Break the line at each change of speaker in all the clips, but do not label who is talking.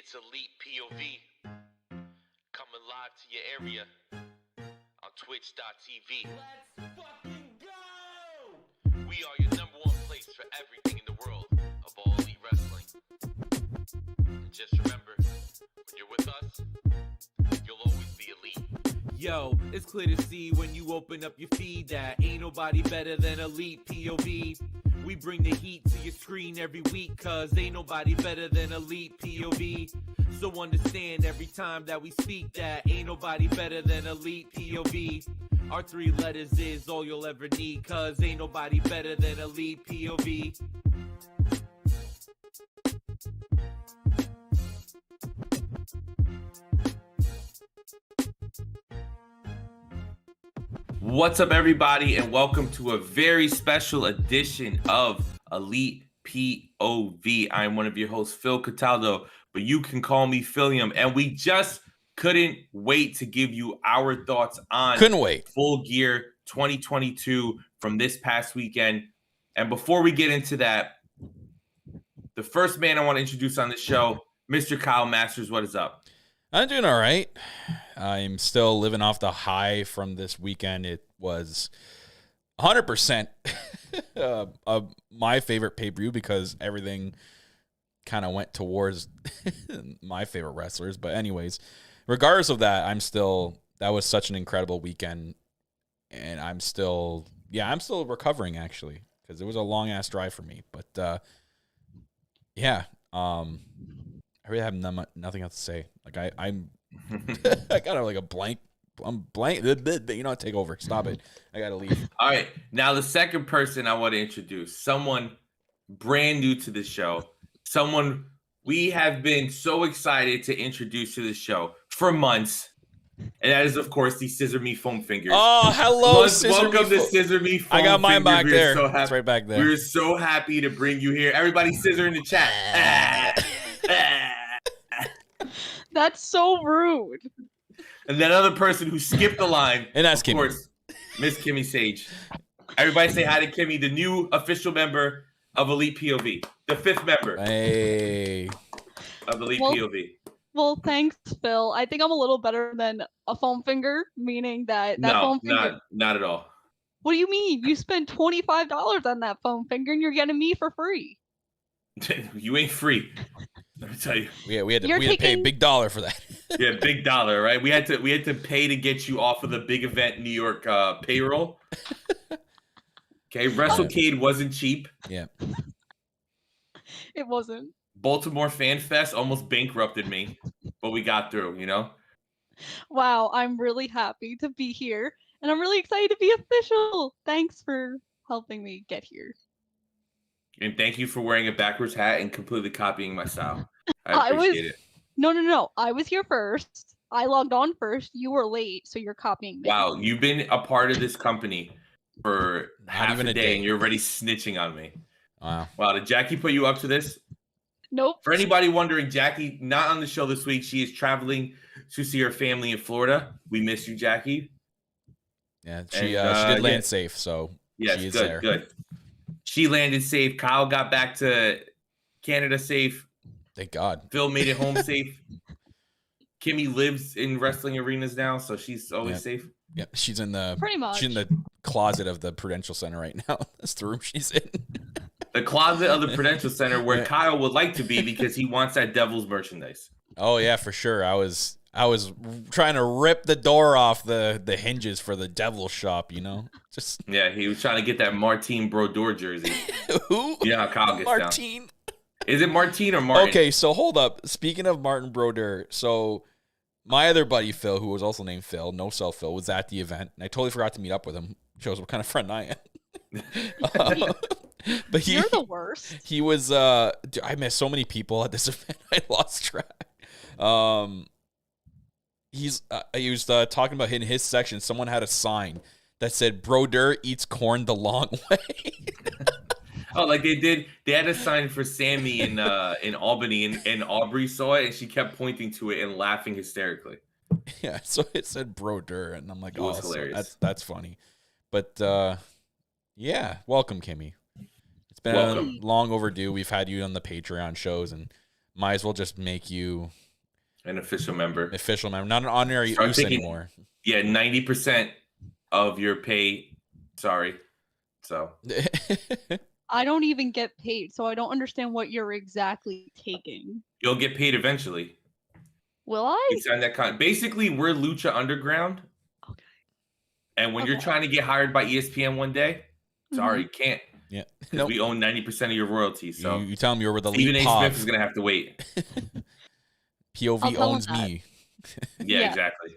It's Elite POV, coming live to your area on twitch.tv.
Let's fucking go!
We are your number one place for everything in the world of all elite wrestling. And just remember, when you're with us, you'll always be elite.
Yo, it's clear to see when you open up your feed that ain't nobody better than Elite POV. We bring the heat to your screen every week, cause ain't nobody better than Elite POV. So understand every time that we speak that ain't nobody better than Elite POV. Our 3 letters is all you'll ever need, cause ain't nobody better than Elite POV. What's up, everybody, and welcome to a very special edition of Elite POV. I'm one of your hosts, Phil Cataldo, but you can call me Philium, and we just couldn't wait to give you our thoughts on Full Gear 2022 from this past weekend. And before we get into that, the first man I want to introduce on the show, Mr. Kyle Masters. What is up?
I'm doing all right. I'm still living off the high from this weekend. It was 100% of my favorite pay-per-view because everything kind of went towards my favorite wrestlers. But anyways, regardless of that, that was such an incredible weekend. And I'm still recovering, actually, because it was a long-ass drive for me. But, I really have nothing else to say. Like I'm I got like a blank. I'm blank. You know, take over. Stop it. I gotta leave.
All right. Now the second person I want to introduce, someone brand new to the show, someone we have been so excited to introduce to the show for months. And that is, of course, the Scissor Me Foam Fingers.
Oh, hello, Scissor
Welcome
Me
to Scissor Me Foam
I got mine
Fingers.
back there.
So
it's right back there.
We're so happy to bring you here. Everybody scissor in the chat.
That's so rude.
And that other person who skipped the line,
and that's
of
Kimmy.
course, Miss Kimmy Sage. Everybody say hi to Kimmy, the new official member of Elite POV, the 5th member of Elite POV.
Well, thanks, Phil. I think I'm a little better than a foam finger, meaning that foam finger.
Not at all.
What do you mean? You spent $25 on that foam finger, and you're getting me for free.
You ain't free. Let me tell you.
Yeah, we had to pay a big dollar for that.
Yeah, big dollar, right? We had to pay to get you off of the big event New York payroll. Okay, WrestleCade wasn't cheap.
Yeah.
It wasn't.
Baltimore Fan Fest almost bankrupted me, but we got through, you know?
Wow, I'm really happy to be here, and I'm really excited to be official. Thanks for helping me get here.
And thank you for wearing a backwards hat and completely copying my style. I appreciate it.
No. I was here first. I logged on first. You were late, so you're copying me.
Wow, you've been a part of this company for half a day, and you're already snitching on me. Wow, did Jackie put you up to this?
Nope.
For anybody wondering, Jackie, not on the show this week. She is traveling to see her family in Florida. We miss you, Jackie.
Yeah, she did land safe, so
yes,
she is there.
Good. She landed safe. Kyle got back to Canada safe.
Thank God.
Phil made it home safe. Kimmy lives in wrestling arenas now, so she's always safe.
Yeah, she's in the
pretty much.
She's in the closet of the Prudential Center right now. That's the room she's in.
The closet of the Prudential Center where Kyle would like to be because he wants that Devil's merchandise.
Oh yeah, for sure. I was trying to rip the door off the hinges for the Devil shop, you know?
Yeah, he was trying to get that Martine Brodeur jersey.
Who?
You know how Kyle gets
Martine?
down. Is it Martine or Martin?
Okay, so hold up. Speaking of Martin Brodeur, so my other buddy Phil, who was also named Phil, No Self Phil, was at the event, and I totally forgot to meet up with him. Shows what kind of friend I am. But
you're the worst.
He was. I met so many people at this event. I lost track. He was talking about in his section. Someone had a sign that said "Brodeur eats corn the long way."
Oh, like they did. They had a sign for Sammy in Albany, and Aubrey saw it, and she kept pointing to it and laughing hysterically.
Yeah, so it said Brodeur, and I'm like,
it was hilarious.
So that's funny. But welcome, Kimmy. It's been long overdue. We've had you on the Patreon shows, Might as well just make you
An official member.
not an honorary
Start
use
taking-
anymore.
Yeah, 90% of your pay. Sorry. So
I don't even get paid, so I don't understand what you're exactly taking.
you'll get paid eventually.
Will I?
You sign that Basically, we're Lucha Underground.
Okay.
And when you're
Okay.
trying to get hired by ESPN one day, sorry, you can't.
Yeah.
Because
Nope.
we own 90% of your royalties. So
You tell him you're with
Stephen
Elite
A. Smith
POV.
is going to have to wait.
I'll
POV
tell him
owns
that.
me.
Yeah,
Yeah.
exactly.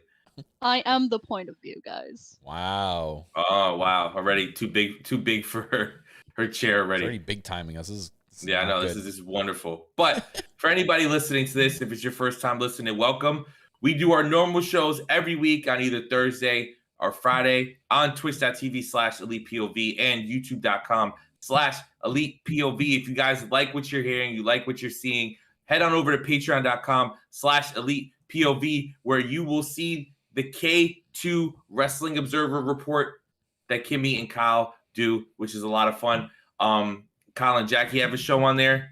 I am the point of view, guys.
Wow.
Oh, wow. Already too big for her chair
It's
already.
already big timing us. This is
Yeah, I
not
know.
good.
This is wonderful. But for anybody listening to this, if it's your first time listening, welcome. We do our normal shows every week on either Thursday or Friday on twitch.tv/ElitePOV and youtube.com/ElitePOV. If you guys like what you're hearing, you like what you're seeing, head on over to patreon.com/ElitePOV, where you will see the K2 Wrestling Observer report that Kimmy and Kyle do, which is a lot of fun. Kyle and Jackie have a show on there.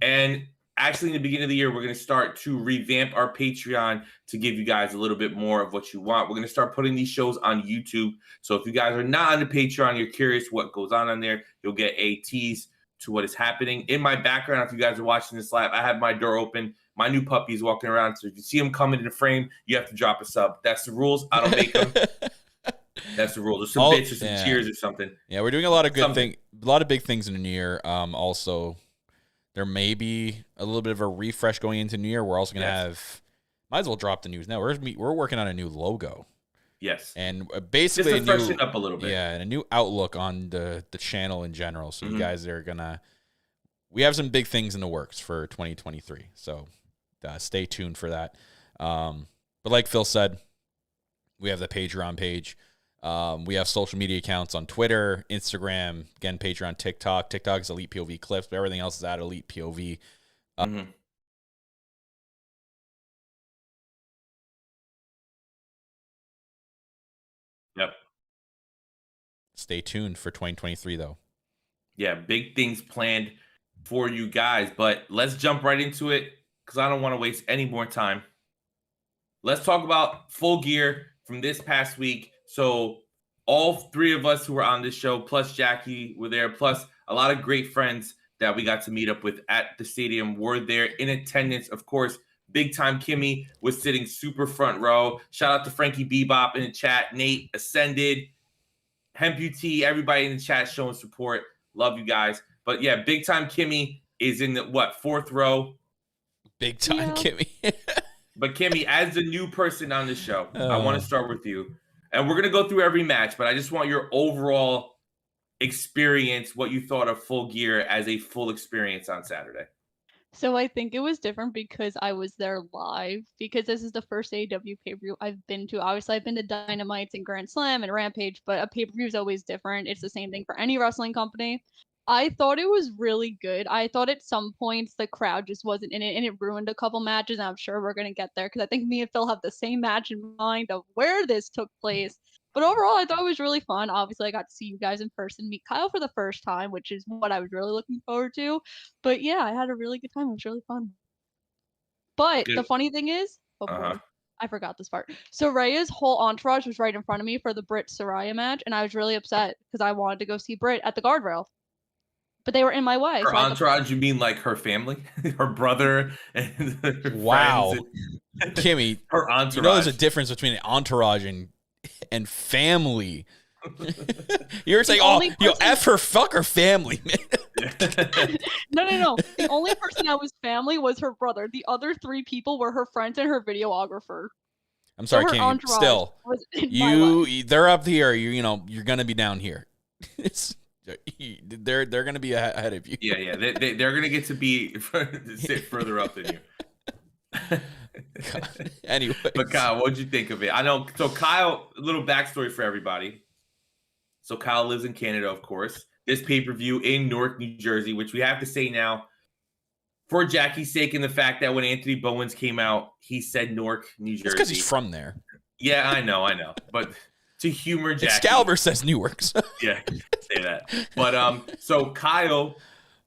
And actually, in the beginning of the year, we're going to start to revamp our Patreon to give you guys a little bit more of what you want. We're going to start putting these shows on YouTube. So if you guys are not on the Patreon, you're curious what goes on there, you'll get a tease to what is happening. In my background, if you guys are watching this live, I have my door open. My new puppy is walking around. So if you see him coming in the frame, you have to drop a sub. That's the rules. I don't make them. That's the rule. There's some bits or some cheers or something.
Yeah, we're doing a lot of good things, a lot of big things in the new year. Also, there may be a little bit of a refresh going into New Year. We're also going to have, might as well drop the news now. We're working on a new logo.
Yes.
And basically
just to freshen it up a little bit.
Yeah, and a new outlook on the channel in general. So you guys are we have some big things in the works for 2023. So stay tuned for that. But like Phil said, we have the Patreon page. We have social media accounts on Twitter, Instagram, again, Patreon, TikTok. TikTok is Elite POV Clips, but everything else is at Elite POV.
Yep.
Stay tuned for 2023, though.
Yeah, big things planned for you guys. But let's jump right into it because I don't want to waste any more time. Let's talk about Full Gear from this past week. So all three of us who were on this show, plus Jackie, were there, plus a lot of great friends that we got to meet up with at the stadium were there in attendance. Of course, big time Kimmy was sitting super front row. Shout out to Frankie Bebop in the chat. Nate Ascended, Hemput, everybody in the chat showing support. Love you guys. But yeah, big time Kimmy is in the fourth row.
Big time Kimmy.
But Kimmy, as the new person on the show, I want to start with you. And we're going to go through every match, but I just want your overall experience, what you thought of Full Gear as a full experience on Saturday.
So I think it was different because I was there live, because this is the first AEW pay-per-view I've been to. Obviously, I've been to Dynamites and Grand Slam and Rampage, but a pay-per-view is always different. It's the same thing for any wrestling company. I thought it was really good. I thought at some points the crowd just wasn't in it, and it ruined a couple matches. And I'm sure we're going to get there because I think me and Phil have the same match in mind of where this took place. But overall, I thought it was really fun. Obviously, I got to see you guys in person, meet Kyle for the first time, which is what I was really looking forward to. But yeah, I had a really good time. It was really fun. But the funny thing is, I forgot this part. So Raya's whole entourage was right in front of me for the Britt Saraya match, and I was really upset because I wanted to go see Britt at the guardrail. But they were in my way.
Her entourage, you mean like her family? Her brother and her
Wow.
friends?
Kimmy,
her entourage.
You know there's a difference between an entourage and family. You're saying, F her, fuck her family, man.
No. The only person that was family was her brother. The other three people were her friends and her videographer.
I'm sorry, Kimmy. Still, they're up here. You're gonna be down here. They're gonna be ahead of you.
Yeah. They're gonna get to sit further up than you.
Anyway,
but Kyle, what'd you think of it? I know. So Kyle, a little backstory for everybody. So Kyle lives in Canada, of course. This pay-per-view in Newark, New Jersey, which we have to say now, for Jackie's sake, and the fact that when Anthony Bowens came out, he said Newark, New Jersey.
It's because he's from there.
Yeah, I know. But to humor Jackie,
Excalibur says Newark.
Yeah, say that. But so Kyle,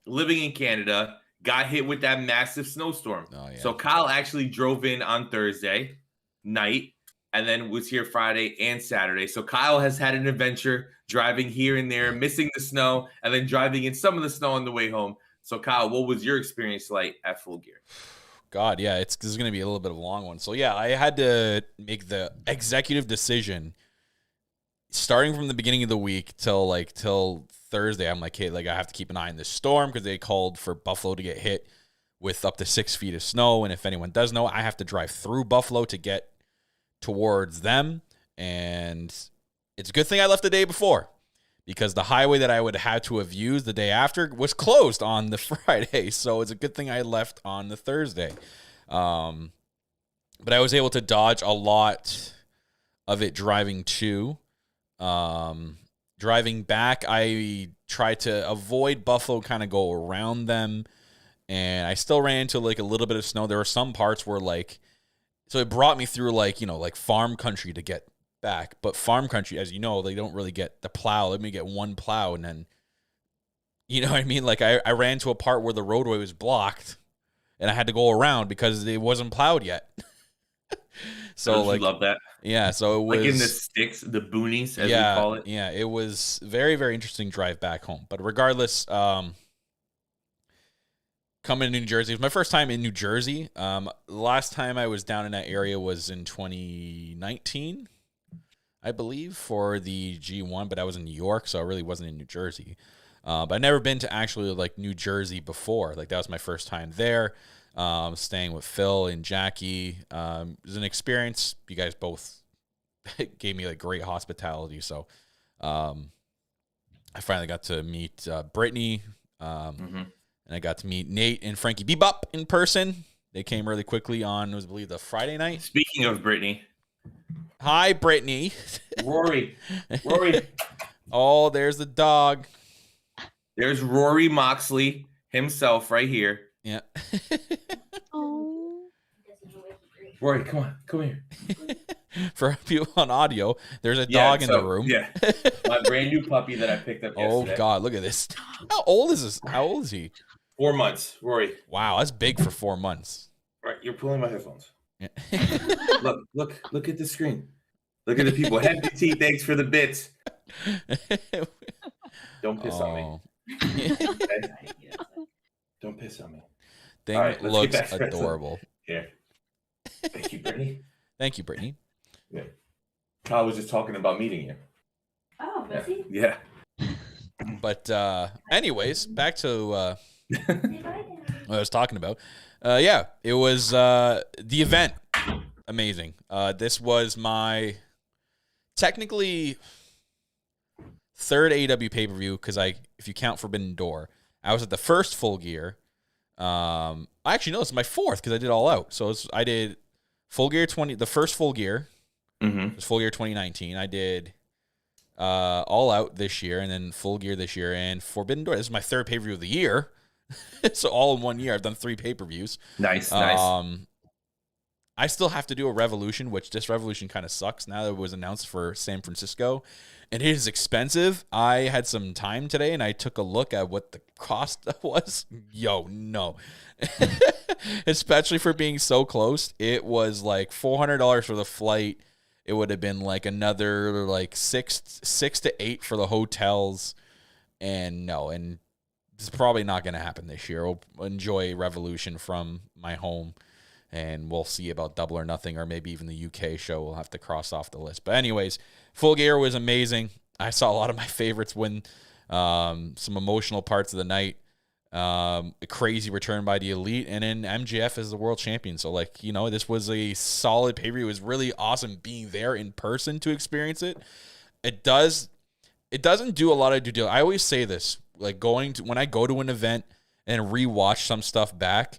living in Canada, got hit with that massive snowstorm.
Oh, yeah.
So Kyle actually drove in on Thursday night and then was here Friday and Saturday. So Kyle has had an adventure driving here and there, missing the snow, and then driving in some of the snow on the way home. So Kyle, what was your experience like at Full Gear?
God, yeah, this is going to be a little bit of a long one. So yeah, I had to make the executive decision starting from the beginning of the week till Thursday. I'm like, hey, like I have to keep an eye on this storm because they called for Buffalo to get hit with up to 6 feet of snow. And if anyone does know, I have to drive through Buffalo to get towards them. And it's a good thing I left the day before because the highway that I would have to have used the day after was closed on the Friday. So it's a good thing I left on the Thursday. But I was able to dodge a lot of it driving to. Driving back, I tried to avoid Buffalo, kind of go around them, and I still ran into like a little bit of snow. There were some parts where so it brought me through like farm country to get back, but farm country, as you know, they don't really get the plow. Let me get one plow, and then, you know what I mean? Like I ran to a part where the roadway was blocked, and I had to go around because it wasn't plowed yet. So
Don't you love that?
Yeah, so it was
like in the sticks, the boonies, as we call it.
Yeah, it was very, very interesting drive back home. But regardless, coming to New Jersey, it was my first time in New Jersey. Last time I was down in that area was in 2019, I believe, for the G1, but I was in New York, so I really wasn't in New Jersey. But I'd never been to actually like New Jersey before. Like that was my first time there. Staying with Phil and Jackie. It was an experience. You guys both gave me like great hospitality. So I finally got to meet Brittany, and I got to meet Nate and Frankie Bebop in person. They came really quickly on, I believe, the Friday night.
Speaking of Brittany.
Hi, Brittany.
Rory.
Oh, there's the dog.
There's Rory Moxley himself right here.
Yeah.
Oh.
Rory, come here.
For people on audio, there's a dog in the room.
Yeah. My brand new puppy that I picked up yesterday.
Oh, God, look at this. How old is this? How old is he?
4 months, Rory.
Wow, that's big for 4 months.
All right, you're pulling my headphones.
Yeah.
Look at the screen. Look at the people. Happy T, thanks for the bits. Don't piss on me. Okay? Don't piss on me.
Thing
right,
looks adorable.
Here. Thank you, Brittany.
Thank you, Brittany.
Yeah. Kyle was just talking about meeting you.
Oh, was he?
Yeah.
But anyways, back to what I was talking about. Yeah, it was the event. Amazing. This was my technically third AEW pay-per-view because if you count Forbidden Door, I was at the first Full Gear. Actually, no, it's my fourth because I did All Out. So I did Full Gear the first Full Gear. It was Full Gear 2019. I did All Out this year, and then Full Gear this year, and Forbidden Door. This is my third pay-per-view of the year. So all in 1 year, I've done 3 pay-per-views.
Nice.
I still have to do a Revolution, which this Revolution kind of sucks now that it was announced for San Francisco. And it is expensive. I had some time today, and I took a look at what the cost was. Yo, no. Especially for being so close. It was like $400 for the flight. It would have been like another like six to eight for the hotels. And no, and it's probably not going to happen this year. We'll enjoy Revolution from my home. And we'll see about Double or Nothing, or maybe even the UK show we'll have to cross off the list. But anyways, Full Gear was amazing. I saw a lot of my favorites win, some emotional parts of the night. A crazy return by the Elite, and then MJF as the world champion. So, this was a solid pay-per-view. It was really awesome being there in person to experience it. It doesn't do a lot of due diligence. I always say this, when I go to an event and rewatch some stuff back,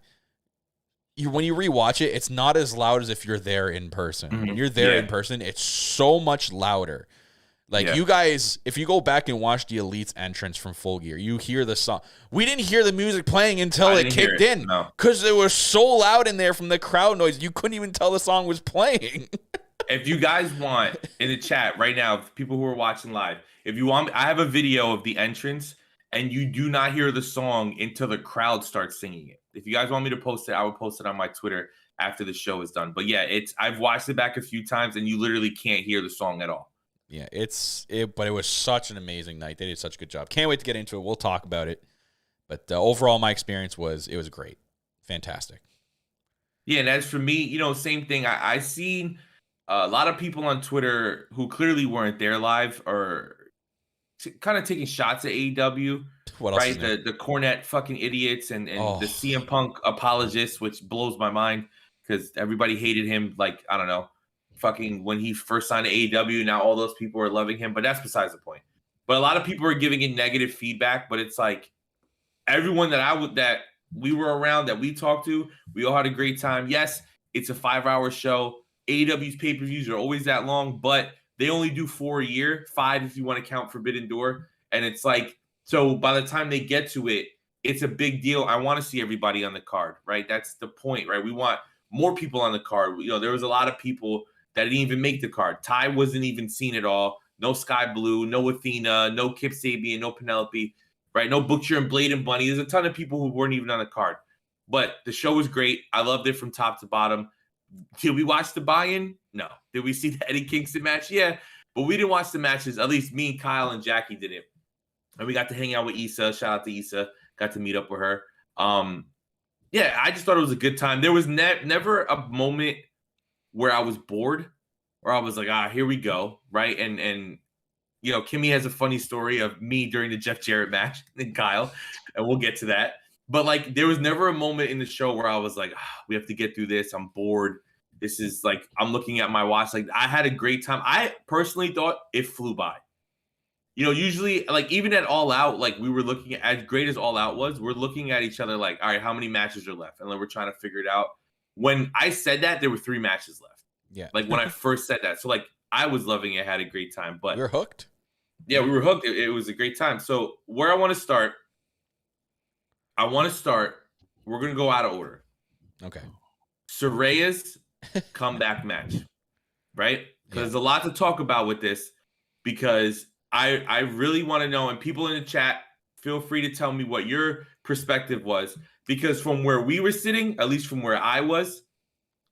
when you rewatch it, it's not as loud as if you're there in person.
Mm-hmm.
When you're there in person, it's so much louder. You guys, if you go back and watch the Elite's entrance from Full Gear, you hear the song. We didn't hear the music playing until it kicked in because it was so loud in there from the crowd noise. You couldn't even tell the song was playing.
If you guys want, in the chat right now, people who are watching live, if you want, I have a video of the entrance, and you do not hear the song until the crowd starts singing it. If you guys want me to post it, I will post it on my Twitter after the show is done. But yeah, I've watched it back a few times, and you literally can't hear the song at all.
Yeah, but it was such an amazing night. They did such a good job. Can't wait to get into it. We'll talk about it. But overall, my experience was great. Fantastic.
Yeah, and as for me, same thing. I seen a lot of people on Twitter who clearly weren't there live or kind of taking shots at AEW.
What else?
Right, the Cornette fucking idiots and the CM Punk apologists, which blows my mind because everybody hated him. Like, I don't know, fucking when he first signed to AEW, now all those people are loving him. But that's besides the point. But a lot of people are giving it negative feedback. But it's like everyone that we were around, that we talked to, we all had a great time. Yes, it's a 5-hour show. AEW's pay-per-views are always that long, but they only do 4 a year, 5 if you want to count Forbidden Door. And it's like, so by the time they get to it, it's a big deal. I want to see everybody on the card, right? That's the point, right? We want more people on the card. There was a lot of people that didn't even make the card. Ty wasn't even seen at all. No Sky Blue, no Athena, no Kip Sabian, no Penelope, right? No Butcher and Blade and Bunny. There's a ton of people who weren't even on the card. But the show was great. I loved it from top to bottom. Did we watch the buy-in? No. Did we see the Eddie Kingston match? Yeah. But we didn't watch the matches. At least me and Kyle and Jackie didn't. And we got to hang out with Issa. Shout out to Issa. Got to meet up with her. Yeah, I just thought it was a good time. There was never a moment where I was bored or I was like, here we go, right? And Kimmy has a funny story of me during the Jeff Jarrett match and Kyle, and we'll get to that. But, like, there was never a moment in the show where I was like, we have to get through this. I'm bored. This is, like, I'm looking at my watch. Like, I had a great time. I personally thought it flew by. Usually, like, even at All Out, like, we were looking at, as great as All Out was, we're looking at each other like, all right, how many matches are left? And then we're trying to figure it out. When I said that, there were 3 matches left.
Yeah.
Like, when I first said that. So, like, I was loving it, had a great time. But
you're hooked.
Yeah, we were hooked. It was a great time. So, where I want to start, we're going to go out of order.
Okay.
Saraya's comeback match, right? Because there's a lot to talk about with this, because I really want to know, and people in the chat, feel free to tell me what your perspective was, because from where we were sitting, at least from where I was,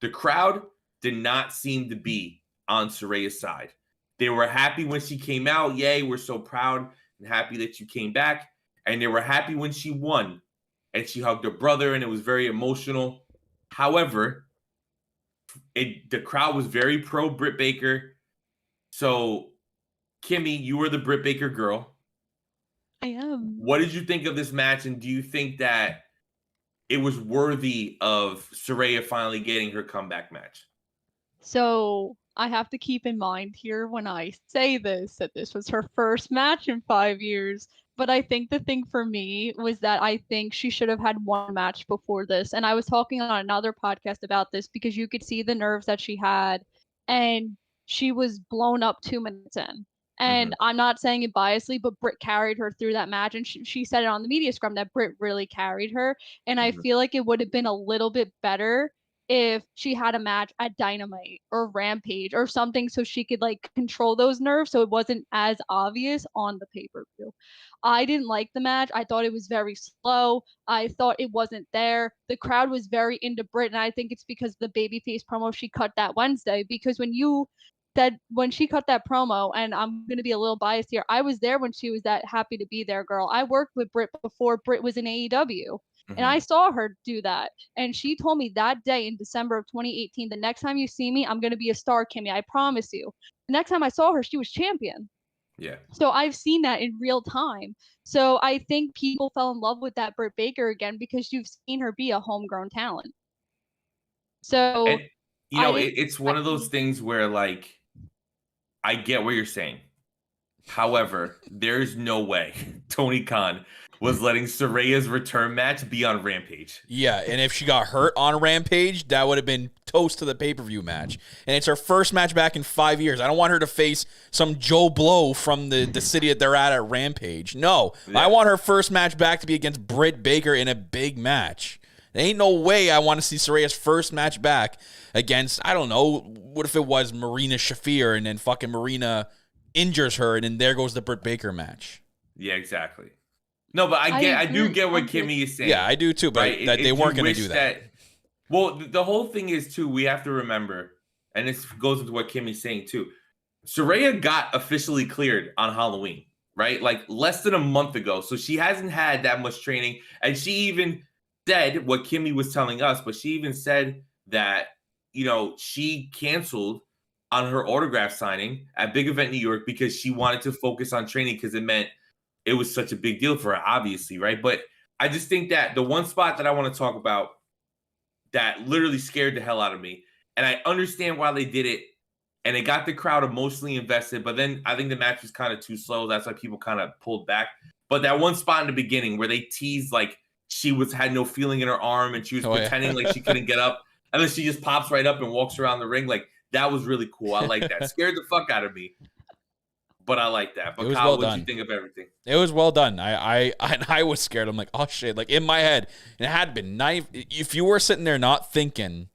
the crowd did not seem to be on Saraya's side. They were happy when she came out. Yay, we're so proud and happy that you came back. And they were happy when she won and she hugged her brother, and it was very emotional. However, the crowd was very pro Britt Baker. So, Kimmy, you were the Britt Baker girl.
I am.
What did you think of this match, and do you think that it was worthy of Saraya finally getting her comeback match?
So I have to keep in mind here when I say this that this was her first match in 5 years. But I think the thing for me was that I think she should have had one match before this. And I was talking on another podcast about this because you could see the nerves that she had, and she was blown up 2 minutes in. And I'm not saying it biasly, but Britt carried her through that match. And she said it on the media scrum that Britt really carried her. And I feel like it would have been a little bit better if she had a match at Dynamite or Rampage or something, so she could like control those nerves so it wasn't as obvious on the pay-per-view. I didn't like the match. I thought it was very slow. I thought it wasn't there. The crowd was very into Britt, and I think it's because the babyface promo she cut that Wednesday, because when she cut that promo, and I'm going to be a little biased here, I was there when she was that happy to be there girl. I worked with Britt before Britt was in AEW. And I saw her do that. And she told me that day in December of 2018, the next time you see me, I'm going to be a star, Kimmy. I promise you. The next time I saw her, she was champion.
Yeah.
So I've seen that in real time. So I think people fell in love with that Britt Baker again because you've seen her be a homegrown talent. So,
and, it's one of those things where, like, I get what you're saying. However, there's no way Tony Khan was letting Saraya's return match be on Rampage.
Yeah, and if she got hurt on Rampage, that would have been toast to the pay-per-view match. And it's her first match back in 5 years. I don't want her to face some Joe Blow from the city that they're at Rampage. No, I want her first match back to be against Britt Baker in a big match. There ain't no way I want to see Saraya's first match back against, I don't know, what if it was Marina Shafir and then fucking Marina injures her and then there goes the Britt Baker match.
Yeah, exactly. No, but I do
agree
get what
on this.
Kimmy is saying.
Yeah, I do too, but
right?
that they
If you
weren't going to
wish
do that.
Well, the whole thing is too. We have to remember, and this goes into what Kimmy's saying too. Saraya got officially cleared on Halloween, right? Like less than a month ago. So she hasn't had that much training. And she even said what Kimmy was telling us, but she even said that, she canceled on her autograph signing at Big Event New York because she wanted to focus on training because it meant it was such a big deal for her, obviously, right? But I just think that the one spot that I want to talk about that literally scared the hell out of me, and I understand why they did it, and it got the crowd emotionally invested, but then I think the match was kind of too slow. That's why people kind of pulled back. But that one spot in the beginning where they teased like she had no feeling in her arm and she was pretending like she couldn't get up, and then she just pops right up and walks around the ring. Like that was really cool. I like that. Scared the fuck out of me, but I like that. But Kyle, what did you think of everything?
It was well done. I was scared. I'm like, oh shit! Like in my head, and it had been knife. If you were sitting there not thinking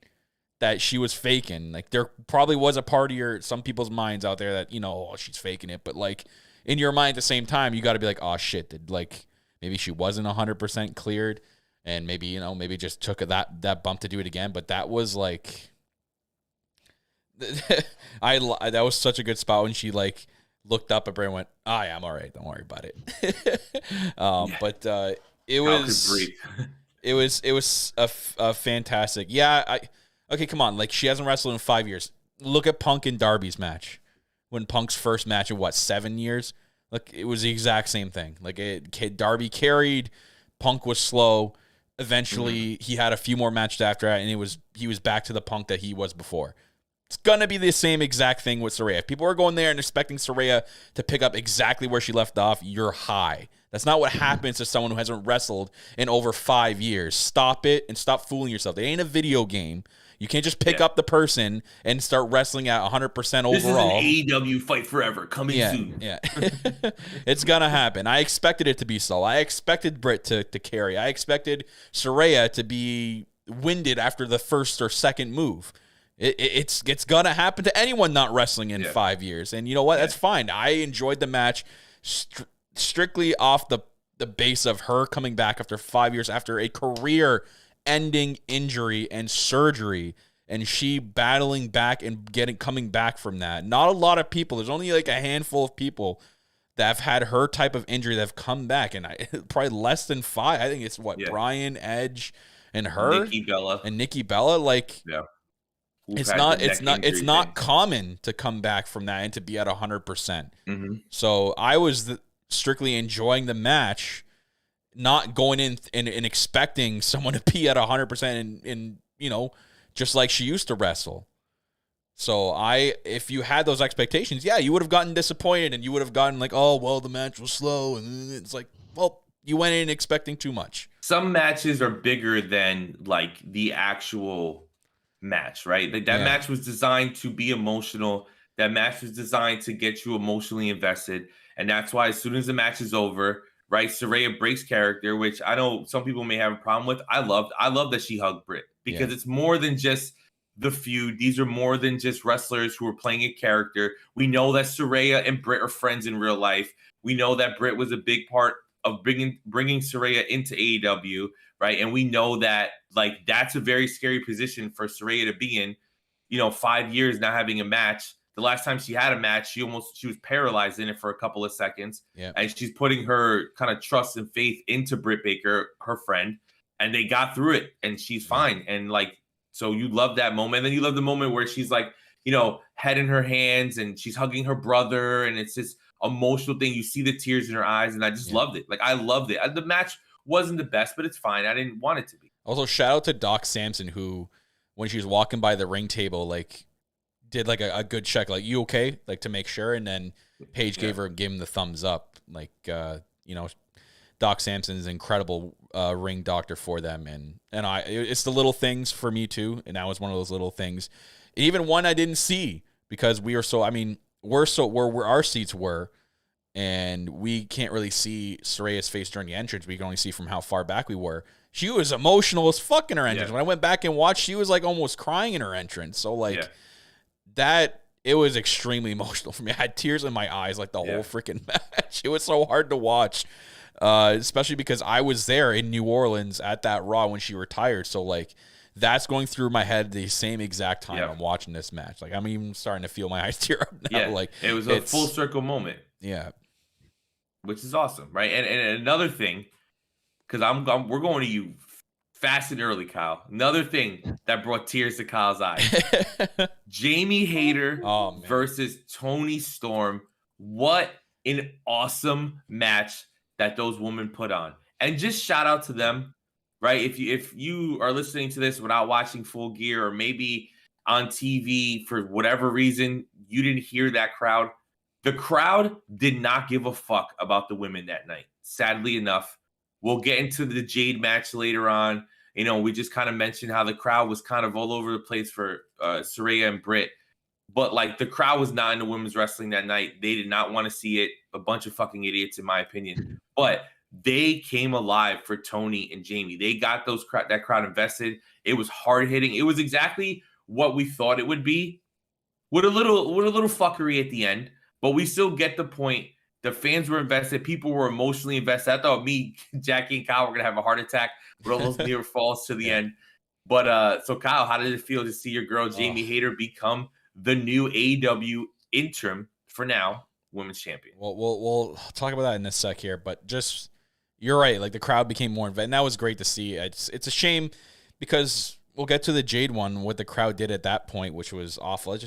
that she was faking, like there probably was a part of some people's minds out there that oh, she's faking it, but like in your mind at the same time, you got to be like, oh shit, like maybe she wasn't 100% cleared, and maybe maybe just took that bump to do it again. But that was like, that was such a good spot when she like looked up at Bray and went, oh yeah, I'm all right, don't worry about it. But it was a fantastic. Yeah, okay, come on. Like, she hasn't wrestled in 5 years. Look at Punk and Darby's match. When Punk's first match in, 7 years? Like, it was the exact same thing. Like, Darby carried. Punk was slow. Eventually, he had a few more matches after that, and he was back to the Punk that he was before. It's going to be the same exact thing with Saraya. If people are going there and expecting Saraya to pick up exactly where she left off, you're high. That's not what happens to someone who hasn't wrestled in over 5 years. Stop it and stop fooling yourself. It ain't a video game. You can't just pick up the person and start wrestling at 100% overall.
This is an AEW Fight Forever coming soon.
Yeah, it's going to happen. I expected it to be slow. I expected Britt to carry. I expected Saraya to be winded after the first or second move. It's going to happen to anyone not wrestling in 5 years. And you know what? That's fine. I enjoyed the match strictly off the base of her coming back after 5 years after a career-ending injury and surgery, and she battling back and coming back from that. Not a lot of people. There's only like a handful of people that have had her type of injury that have come back, and probably less than 5. I think it's Brian, Edge, and her, Nikki Bella. Like, it's not common to come back from that and to be at 100%. So I was strictly enjoying the match, not going in and expecting someone to be at 100% and just like she used to wrestle. So if you had those expectations, you would have gotten disappointed and you would have gotten like, oh, well, the match was slow. And it's like, well, you went in expecting too much.
Some matches are bigger than like the actual match, right? Like that match was designed to be emotional. That match was designed to get you emotionally invested. And that's why as soon as the match is over, right, Saraya breaks character, which I know some people may have a problem with. I love that she hugged Britt because it's more than just the feud. These are more than just wrestlers who are playing a character. We know that Saraya and Britt are friends in real life. We know that Britt was a big part of bringing Saraya into AEW, right? And we know that like that's a very scary position for Saraya to be in. 5 years not having a match. The last time she had a match, she was paralyzed in it for a couple of seconds. Yeah. And she's putting her kind of trust and faith into Britt Baker, her friend, and they got through it and she's fine. And like, so you love that moment. And then you love the moment where she's like, head in her hands and she's hugging her brother. And it's this emotional thing. You see the tears in her eyes. And I just loved it. Like, I loved it. The match wasn't the best, but it's fine. I didn't want it to be.
Also, shout out to Doc Samson, who, when she was walking by the ring table, like, did like a good check, like, you okay? Like, to make sure. And then Paige gave him the thumbs up. Like, Doc Samson is an incredible ring doctor for them. And it's the little things for me too. And that was one of those little things. Even one I didn't see because we're where our seats were. And we can't really see Saraya's face during the entrance. We can only see from how far back we were. She was emotional as fuck in her entrance. When I went back and watched, she was like almost crying in her entrance. So like that, it was extremely emotional for me. I had tears in my eyes like the whole freaking match. It was so hard to watch. especially because I was there in New Orleans at that Raw when she retired. So like that's going through my head the same exact time I'm watching this match. Like I'm even starting to feel my eyes tear up now.
Yeah,
like
it was a full circle moment.
Yeah,
which is awesome, right? And another thing, because we're going to you fast and early, Kyle. Another thing that brought tears to Kyle's eyes: Jamie Hayter versus Toni Storm. What an awesome match that those women put on, and just shout out to them, right? If you are listening to this without watching Full Gear, or maybe on TV for whatever reason you didn't hear that crowd. The crowd did not give a fuck about the women that night. Sadly enough, we'll get into the Jade match later on. You know, we just kind of mentioned how the crowd was kind of all over the place for Saraya and Britt. But, like, the crowd was not into women's wrestling that night. They did not want to see it. A bunch of fucking idiots, in my opinion. But they came alive for Toni and Jamie. They got that crowd invested. It was hard-hitting. It was exactly what we thought it would be, with a little fuckery at the end. But we still get the point. The fans were invested. People were emotionally invested. I thought me, Jackie, and Kyle were going to have a heart attack with all those near falls to the end. But so, Kyle, how did it feel to see your girl, Jamie Hayter, become the new AEW interim, for now, women's champion?
Well, we'll talk about that in a sec here. But just, you're right. Like, the crowd became more invested. And that was great to see. It's a shame because we'll get to the Jade one, what the crowd did at that point, which was awful.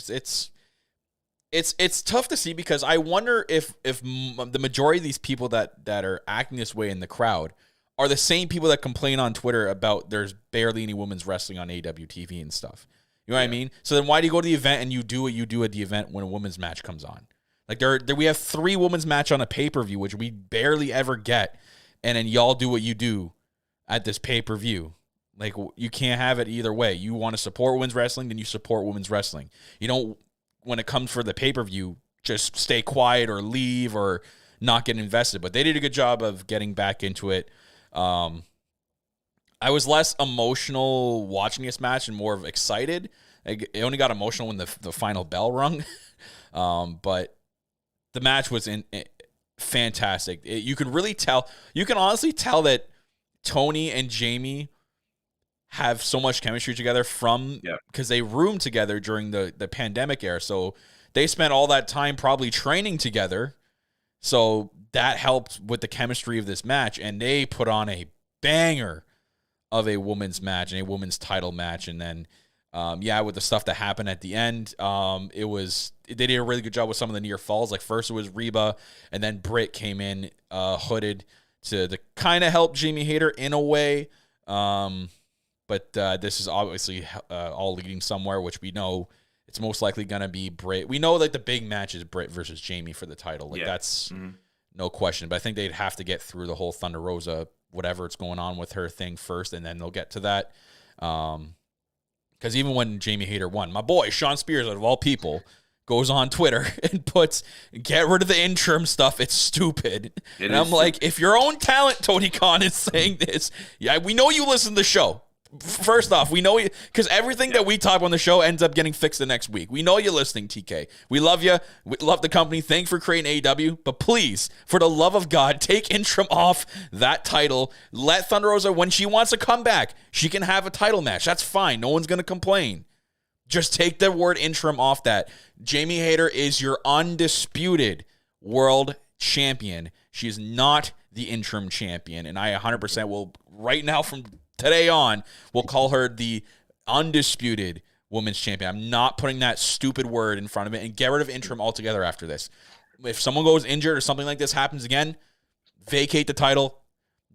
It's tough to see because I wonder if the majority of these people that are acting this way in the crowd are the same people that complain on Twitter about there's barely any women's wrestling on AEW TV and stuff. You know what I mean? So then why do you go to the event and you do what you do at the event when a women's match comes on? Like we have 3 women's match on a pay-per-view, which we barely ever get, and then y'all do what you do at this pay-per-view. Like, you can't have it either way. You want to support women's wrestling, then you support women's wrestling. You don't, when it comes for the pay-per-view, just stay quiet or leave or not get invested. But they did a good job of getting back into it. I was less emotional watching this match and more of excited. It only got emotional when the final bell rung. But the match was fantastic. You could really tell. You can honestly tell that Toni and Jamie have so much chemistry together because they roomed together during the pandemic era. So they spent all that time probably training together. So that helped with the chemistry of this match. And they put on a banger of a women's match and a women's title match. And then, with the stuff that happened at the end, they did a really good job with some of the near falls. Like first it was Reba, and then Britt came in hooded to kind of help Jamie Hayter in a way. But this is obviously all leading somewhere, which we know it's most likely going to be Britt. We know that the big match is Britt versus Jamie for the title. Like that's no question. But I think they'd have to get through the whole Thunder Rosa, whatever it's going on with her thing first, and then they'll get to that. Because even when Jamie Hayter won, my boy Sean Spears, out of all people, goes on Twitter and puts, "Get rid of the interim stuff. It's stupid." And I'm like, if your own talent, Tony Khan, is saying this, we know you listen to the show. First off, we know you, because everything that we talk on the show ends up getting fixed the next week. We know you're listening, TK. We love you. We love the company. Thank you for creating AEW. But please, for the love of God, take interim off that title. Let Thunder Rosa, when she wants to come back, she can have a title match. That's fine. No one's going to complain. Just take the word interim off that. Jamie Hayter is your undisputed world champion. She is not the interim champion. And I 100% will, right now from today on, we'll call her the undisputed women's champion. I'm not putting that stupid word in front of it, and get rid of interim altogether after this. If someone goes injured or something like this happens again, vacate the title,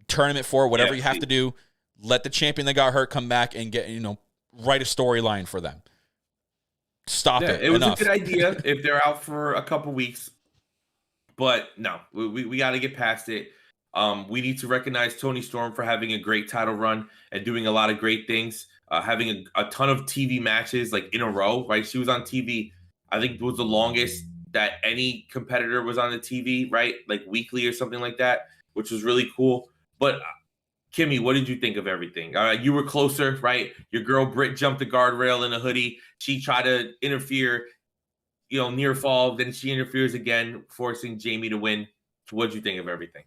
tournament for whatever you have to do. Let the champion that got hurt come back and write a storyline for them. Stop it.
It was a good idea if they're out for a couple weeks, but no, we got to get past it. We need to recognize Toni Storm for having a great title run and doing a lot of great things, having a ton of TV matches like in a row, right? She was on TV, I think it was the longest that any competitor was on the TV, right? Like weekly or something like that, which was really cool. But Kimmy, what did you think of everything? You were closer, right? Your girl Britt jumped the guardrail in a hoodie. She tried to interfere, near fall. Then she interferes again, forcing Jamie to win. So what did you think of everything?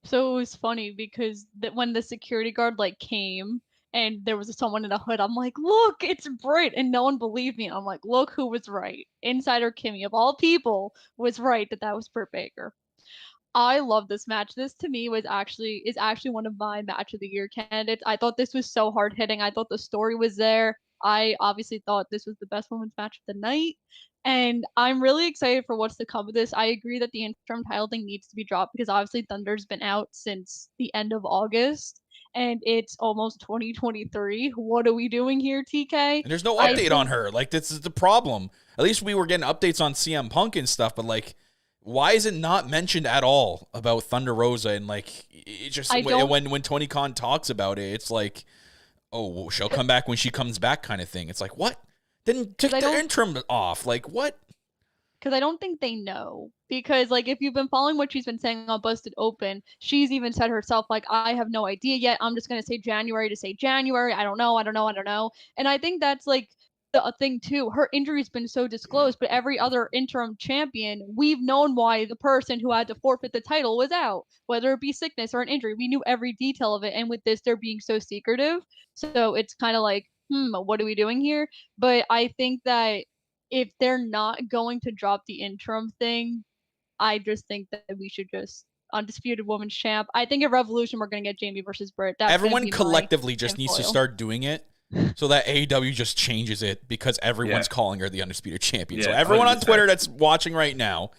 So it was funny because when the security guard like came and there was someone in a hood, I'm like, look, it's Britt, and no one believed me. I'm like, look who was right. Insider Kimmy of all people was right that was Britt Baker. I love this match. This to me is actually one of my match of the year candidates. I thought this was so hard hitting. I thought the story was there. I obviously thought this was the best women's match of the night. And I'm really excited for what's to come with this. I agree that the interim title thing needs to be dropped because obviously Thunder's been out since the end of August and it's almost 2023. What are we doing here, TK?
And there's no
I
update on
think
her. Like, this is the problem. At least we were getting updates on CM Punk and stuff, but like, why is it not mentioned at all about Thunder Rosa? And like, it just when Tony Khan talks about it, it's like, oh, well, she'll come back when she comes back, kind of thing. It's like, what? Then take the interim off. Like, what?
Because I don't think they know. Because like if you've been following what she's been saying on Busted Open, she's even said herself like, I have no idea yet. I'm just gonna say January to say January. I don't know. And I think that's like the thing too. Her injury's been so disclosed, but every other interim champion, we've known why the person who had to forfeit the title was out, whether it be sickness or an injury. We knew every detail of it. And with this, they're being so secretive. So it's kind of like, what are we doing here? But I think that if they're not going to drop the interim thing, I just think that we should just undisputed women's champ. I think at Revolution we're gonna get Jamie versus Britt.
Everyone collectively just needs to start doing it so that AEW just changes it because everyone's calling her the undisputed champion. So everyone 100%. On Twitter that's watching right now,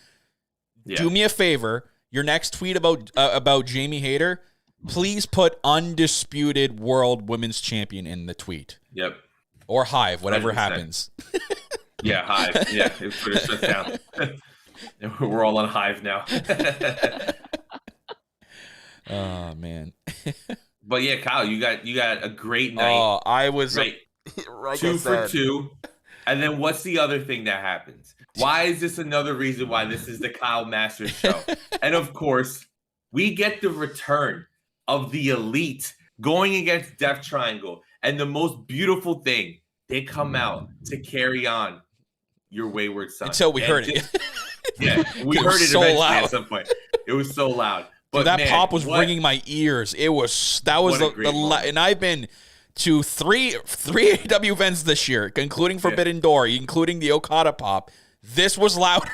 do me a favor. Your next tweet about Jamie Hayter, please put undisputed world women's champion in the tweet.
Yep.
Or Hive, whatever
100%.
Happens.
Yeah, Hive. Yeah, Twitter shuts down. We're all on Hive now.
Oh man.
But yeah, Kyle, you got a great night.
Oh, I was
right.
Like
2 for 2. And then what's the other thing that happens? Why is this another reason why this is the Kyle Masters show? And of course, we get the return of the Elite going against Death Triangle. And the most beautiful thing, they come out to carry on Your Wayward Son.
Until we heard it.
Yeah, we heard it
so
eventually
loud.
at some point. It was so loud. But
dude, that
man,
pop was ringing my ears. That was and I've been to three AEW events this year, including Forbidden Door, including the Okada pop. This was louder.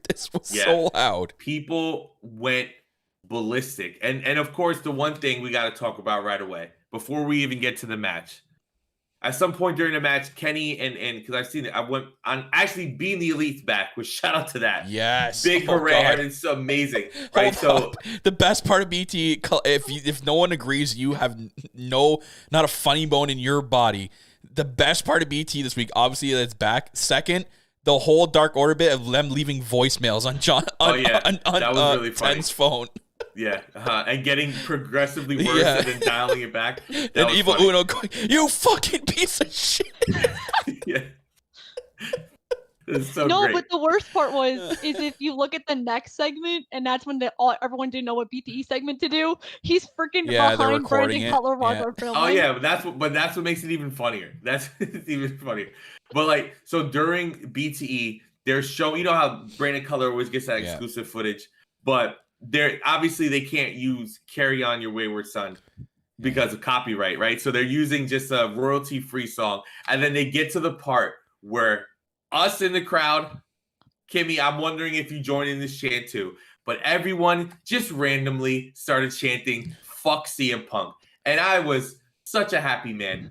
This was so loud.
People went ballistic. And of course, the one thing we got to talk about right away, before we even get to the match. At some point during the match, Kenny and because I've seen it, I went on actually being the Elite's back, which shout out to that.
Yes.
Big hooray. And it's amazing. Right. So
the best part of BT, if no one agrees, you have not a funny bone in your body. The best part of BT this week, obviously, that's back. Second, the whole Dark Order bit of them leaving voicemails on
that was really funny.
Ten's phone.
Yeah, and getting progressively worse and then dialing it back.
And Evil funny. Uno going, "You fucking piece of shit."
Yeah. It's so
no,
great.
But the worst part is if you look at the next segment, and that's when everyone didn't know what BTE segment to do. He's freaking behind Brandon Cutler while they're filming.
Oh yeah, that's what makes it even funnier. That's it's even funnier. But like, so during BTE, they're showing, you know how Brandon Cutler always gets that exclusive footage, but obviously they can't use "Carry On Your Wayward Son" because of copyright, right? So they're using just a royalty-free song, and then they get to the part where us in the crowd, Kimmy, I'm wondering if you join in this chant too, but everyone just randomly started chanting "Fuck CM Punk," and I was such a happy man,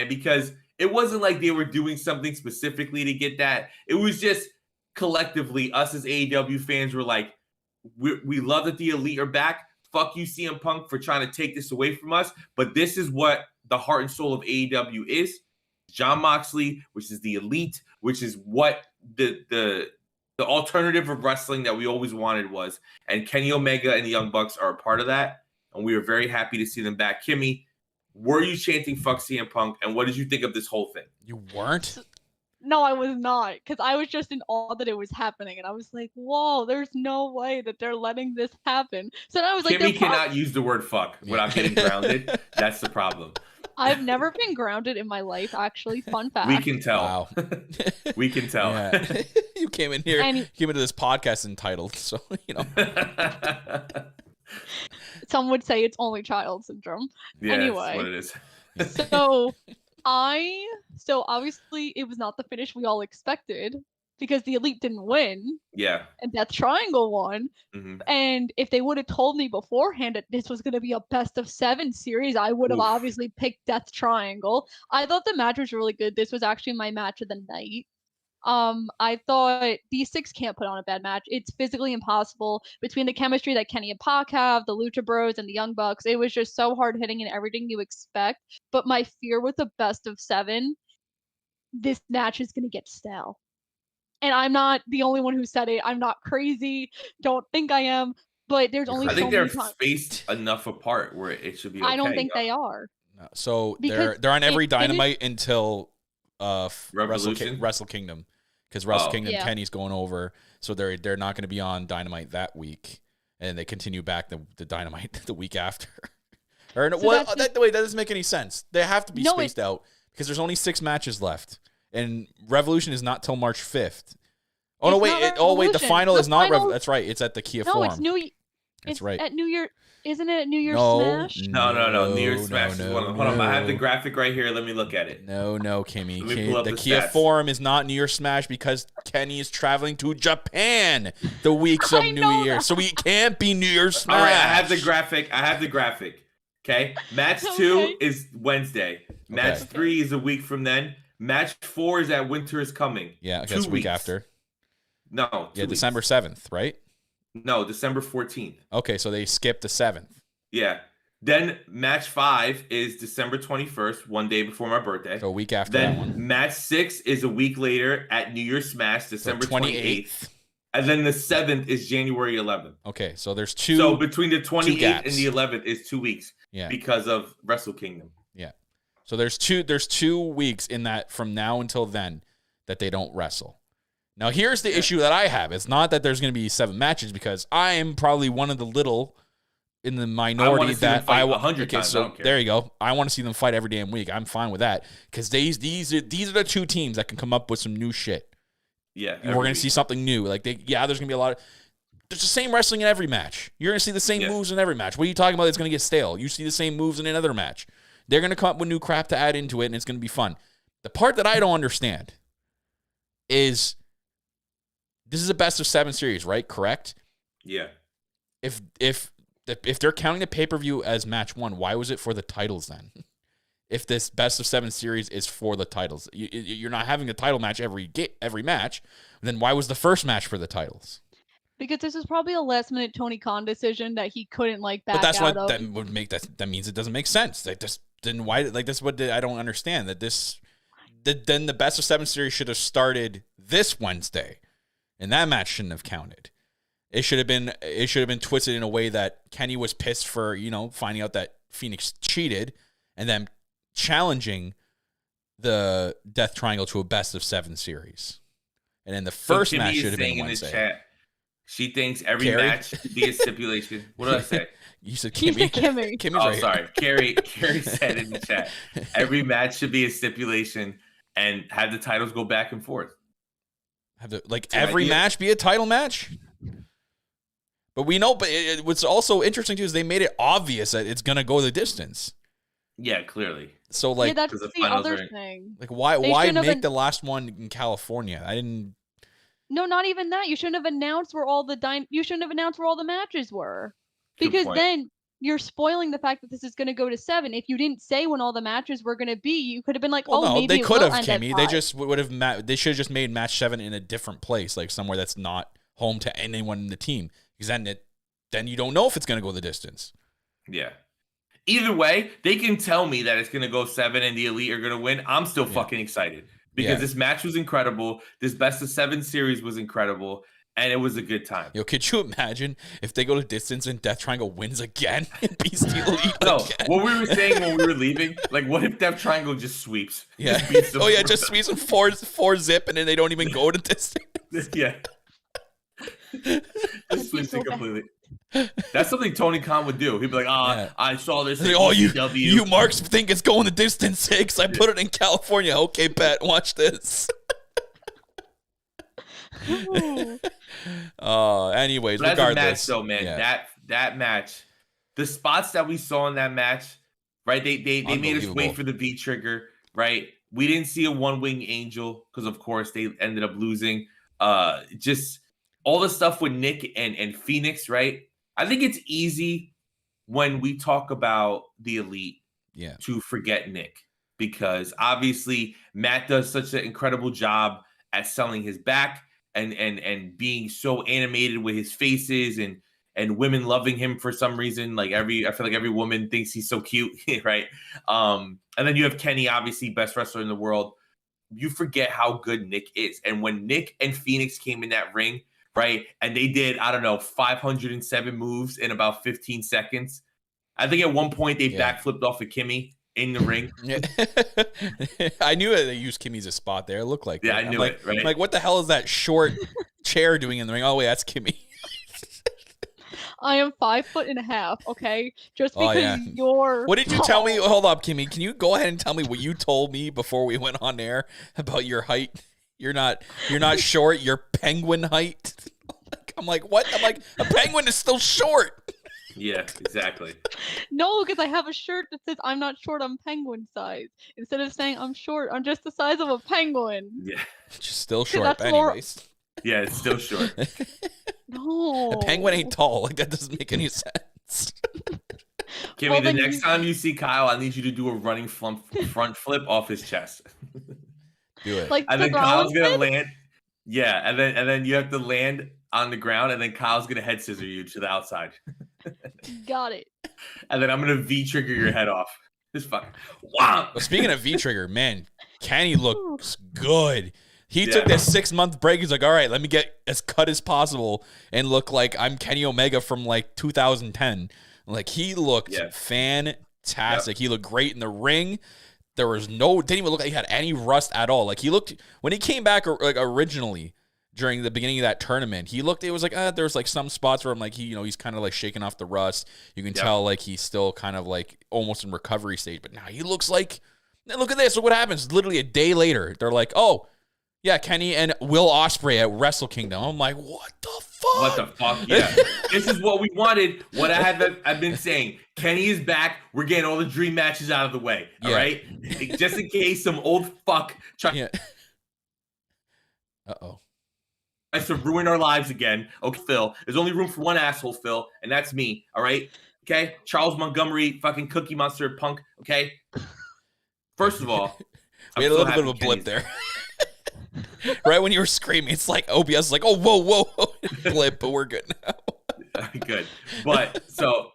because it wasn't like they were doing something specifically to get that. It was just collectively, us as AEW fans were like, we love that the Elite are back. Fuck you, CM Punk, for trying to take this away from us. But this is what the heart and soul of AEW is. Jon Moxley, which is the Elite, which is what the alternative of wrestling that we always wanted was. And Kenny Omega and the Young Bucks are a part of that. And we are very happy to see them back. Kimmy, were you chanting "Fuck CM Punk"? And what did you think of this whole thing?
You weren't?
No, I was not, because I was just in awe that it was happening, and I was like, "Whoa, there's no way that they're letting this happen." So then I was like,
Kimmy cannot use the word "fuck" without getting grounded. That's the problem.
I've never been grounded in my life, actually. Fun fact.
We can tell.
Wow.
We can tell.
Yeah. You came in here, came into this podcast entitled, so you know.
Some would say it's only child syndrome.
Yeah,
Anyway.
that's what it is.
So so obviously it was not the finish we all expected because the Elite didn't win
Yeah.
and Death Triangle won.
Mhm.
And if they would have told me beforehand that this was going to be a best of 7 series, I would have
Oof.
obviously picked Death Triangle. I thought the match was really good. This was actually my match of the night. I thought these 6 can't put on a bad match. It's physically impossible between the chemistry that Kenny and Pac have, the Lucha Bros, and the Young Bucks. It was just so hard hitting and everything you expect. But my fear with the best of 7, this match is going to get stale. And I'm not the only one who said it. I'm not crazy. Don't think I am. But there's only
I
so
think
many
they're
times.
spaced enough apart where it should be okay.
I don't think they are.
No. So
Because
they're on every
it finished-
Dynamite until
Revolution?
Wrestle Kingdom, because Wrestle
Oh.
Kingdom
Yeah.
Kenny's going over, so they're not going to be on Dynamite that week, and they continue back the Dynamite the week after. Or no,
So
well,
that's just-
that doesn't make any sense. They have to be
No,
spaced out because there's only 6 matches left, and Revolution is not till March 5th. Oh no,
It's
wait!
not
The
Revolution.
final
The
is not.
final-
That's right. It's at the Kia
No,
Forum.
it's New.
That's
It's
right.
at New Year. Isn't it New Year's
No,
Smash?
No. New Year's Smash is one. Hold on, I have the graphic right here. Let me look at it.
No, Kimmy.
Let me pull up
The
the
Kia
stats.
Forum is not New Year's Smash because Kenny is traveling to Japan the weeks of
I
New
know
Year.
that.
So we can't be New Year's Smash.
All right, I have the graphic. Okay, match 2
Okay.
is Wednesday. Match
Okay.
3 is a week from then. Match 4 is at Winter is Coming.
Yeah,
Two
that's the week
weeks.
after.
No,
Yeah,
2 weeks.
December 7th, right?
No, December 14th.
Okay, so they skipped the 7th.
Yeah. Then match 5 is December 21st, one day before my birthday.
So a week after that
Then
one.
match 6 is a week later at New Year's Smash,
So
December 28th.
28th.
And then the 7th is January 11th.
Okay, so there's two.
So between the 28th
gaps.
and the 11th is 2 weeks
Yeah.
because of Wrestle Kingdom.
Yeah. So there's 2 weeks in that from now until then that they don't wrestle. Now here's the issue that I have. It's not that there's going to be 7 matches because I am probably one of the little in the minority
see them
that
fight
I
100
okay,
times, I
so
don't care.
there you go. I want to see them fight every damn week. I'm fine with that because these are the 2 teams that can come up with some new shit.
Yeah.
We're going to see something new. Like there's going to be a lot of there's the same wrestling in every match. You're going to see the same
Yeah.
moves in every match. What are you talking about? It's going to get stale. You see the same moves in another match. They're going to come up with new crap to add into it, and it's going to be fun. The part that I don't understand is this is a best of 7 series, right? Correct?
Yeah.
If they're counting the pay-per-view as match 1, why was it for the titles then? If this best of 7 series is for the titles, you're not having a title match every match. Then why was the first match for the titles?
Because this is probably a last minute Tony Khan decision that he couldn't back
But that's
out
what
of.
that would make that means it doesn't make sense. Like this, then why? Like that's what I don't understand. Then the best of 7 series should have started this Wednesday, and that match shouldn't have counted. It should have been twisted in a way that Kenny was pissed for finding out that Phoenix cheated, and then challenging the Death Triangle to a best of 7 series, and then the first match should have been Wednesday.
In the chat, she thinks every
Carrie?
match should be a stipulation. What did I say?
You said
He
Kimmy.
said Kimmy.
Kimmy's
Oh,
right.
sorry. Carrie said in the chat, every match should be a stipulation and have the titles go back and forth.
Have to, like
It's an
every
idea.
match be a title match? But we know, what's also interesting too is they made it obvious that it's gonna go the distance.
Yeah, clearly.
So
yeah,
like,
that's
'cause the
the
finals
other
are-
thing.
why
they
why
shouldn't have
make
been-
the last one in California? I didn't.
No, not even that. You shouldn't have announced where all you shouldn't have announced where all the matches were.
Good
Because
point.
then you're spoiling the fact that this is going to go to 7. If you didn't say when all the matches were going to be, you could have been like,
Well,
oh,
no,
maybe
they
it
could
will
have,
end at
Kimmy. They
5.
just would have. They should have just made match 7 in a different place, like somewhere that's not home to anyone in the team. Because then you don't know if it's gonna go the distance.
Yeah. Either way, they can tell me that it's going to go 7 and the Elite are going to win. I'm still fucking excited because
Yeah.
this match was incredible. This best of 7 series was incredible, and it was a good time.
Yo, could you imagine if they go to distance and Death Triangle wins again and beats the Elite
No,
again?
what we were saying when we were leaving, like, what if Death Triangle just sweeps?
Yeah.
Just beats them
Oh yeah,
for
just
the-
squeeze them four zip, and then they don't even go to distance.
Yeah.
That'd be
Just sweeps
so
it
bad.
completely. That's something Tony Khan would do. He'd be like,
Yeah.
I saw this.
Like,
at
oh,
ECW."
you marks think it's going the distance, Hicks. I put it in California. Okay, Pat, watch this.
Ooh.
Anyways,
But as a match,
regardless.
though, man,
yeah.
the spots that we saw in that match, right? They made us wait for the V trigger, right? We didn't see a one-wing angel because, of course, they ended up losing. Just all the stuff with Nick and Phoenix, right? I think it's easy when we talk about the Elite to forget Nick, because obviously Matt does such an incredible job at selling his back and being so animated with his faces and women loving him for some reason. Like I feel like every woman thinks he's so cute, right? And then you have Kenny, obviously best wrestler in the world. You forget how good Nick is. And when Nick and Phoenix came in that ring, right, and they did, I don't know, 507 moves in about 15 seconds. I think at one point they backflipped off of Kimmy in the ring.
I knew they used Kimmy as a spot there. It looked like
I knew it, right?
I'm like, what the hell is that short chair doing in the ring? Oh, wait, that's Kimmy.
I am 5'1.5", okay? Just because you're
What did you tell me? Hold up, Kimmy. Can you go ahead and tell me what you told me before we went on air about your height? You're not short, you're penguin height. I'm like, what? I'm like, a penguin is still short.
Yeah, exactly.
No, because I have a shirt that says I'm not short, I'm penguin size. Instead of saying I'm short, I'm just the size of a penguin.
Yeah.
Just still short, anyways.
Yeah, it's still short.
No.
A penguin ain't tall. Like, that doesn't make any sense.
Kimmy, the next time you see Kyle, I need you to do a running front flip off his chest.
Do it.
Like,
and then Kyle's gonna land. Yeah, and then you have to land on the ground, and then Kyle's gonna head scissor you to the outside.
Got it.
And then I'm gonna V trigger your head off. Just fucking wow.
Well, speaking of V trigger, man, Kenny looks good. He took that 6-month break. He's like, all right, let me get as cut as possible and look like I'm Kenny Omega from like 2010. Like, he looked fantastic. He looked great in the ring. There was didn't even look like he had any rust at all. Like, he looked, when he came back like originally during the beginning of that tournament, it was like, there was like some spots where I'm like, he's kind of like shaking off the rust. You can tell like he's still kind of like almost in recovery stage, but now he looks like, look at this. Look what happens. Literally a day later, they're like, oh, yeah, Kenny and Will Ospreay at Wrestle Kingdom. I'm like, what the fuck?
What the fuck? Yeah. This is what we wanted. What I've been saying. Kenny is back. We're getting all the dream matches out of the way. All right? Just in case some old fuck tries to ruin our lives again. Okay, Phil. There's only room for one asshole, Phil, and that's me. All right? Okay? Charles Montgomery, fucking Cookie Monster punk. Okay? First of all,
we had a little bit of a blip there. Right when you were screaming, it's like OBS is like, oh, whoa, blip, but we're good now.
Good. But so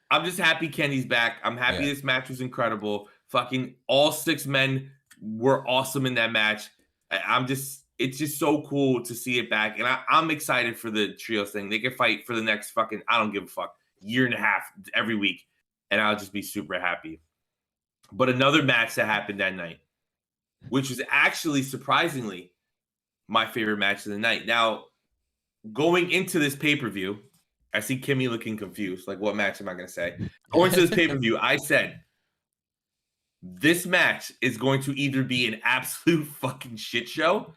I'm just happy Kenny's back. I'm happy this match was incredible. Fucking all 6 men were awesome in that match. It's just so cool to see it back. And I'm excited for the trios thing. They can fight for the next fucking, I don't give a fuck, year and a half every week. And I'll just be super happy. But another match that happened that night, which was actually surprisingly my favorite match of the night. Now, going into this pay-per-view, I see Kimmy looking confused. Like, what match am I going to say? Going to this pay-per-view, I said, this match is going to either be an absolute fucking shit show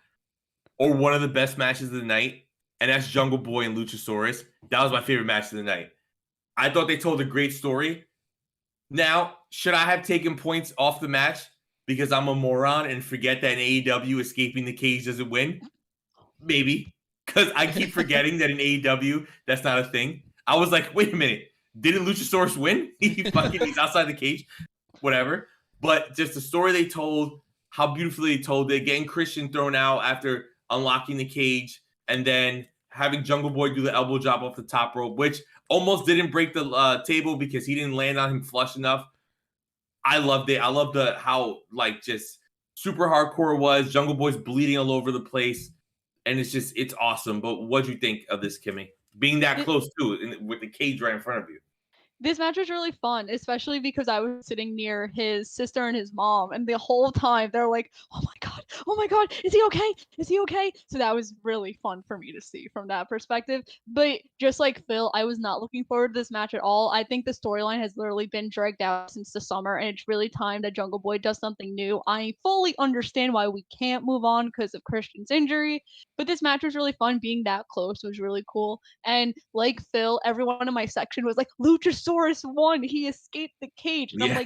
or one of the best matches of the night, and that's Jungle Boy and Luchasaurus. That was my favorite match of the night. I thought they told a great story. Now, should I have taken points off the match because I'm a moron and forget that in AEW escaping the cage doesn't win? Maybe. Because I keep forgetting that in AEW, that's not a thing. I was like, wait a minute. Didn't Luchasaurus win? He's outside the cage. Whatever. But just the story they told, how beautifully they told it, getting Christian thrown out after unlocking the cage, and then having Jungle Boy do the elbow drop off the top rope, which almost didn't break the table because he didn't land on him flush enough. I loved it. I loved how like just super hardcore it was. Jungle Boy's bleeding all over the place, and it's awesome. But what'd you think of this, Kimmy? Being that close too, with the cage right in front of you.
This match was really fun, especially because I was sitting near his sister and his mom, and the whole time they're like, oh my god, is he okay? Is he okay?" So that was really fun for me to see from that perspective. But just like Phil, I was not looking forward to this match at all. I think the storyline has literally been dragged out since the summer, and it's really time that Jungle Boy does something new. I fully understand why we can't move on because of Christian's injury, but this match was really fun. Being that close was really cool. And like Phil, everyone in my section was like, "Luchasaurus won. He escaped the cage." And
Yeah.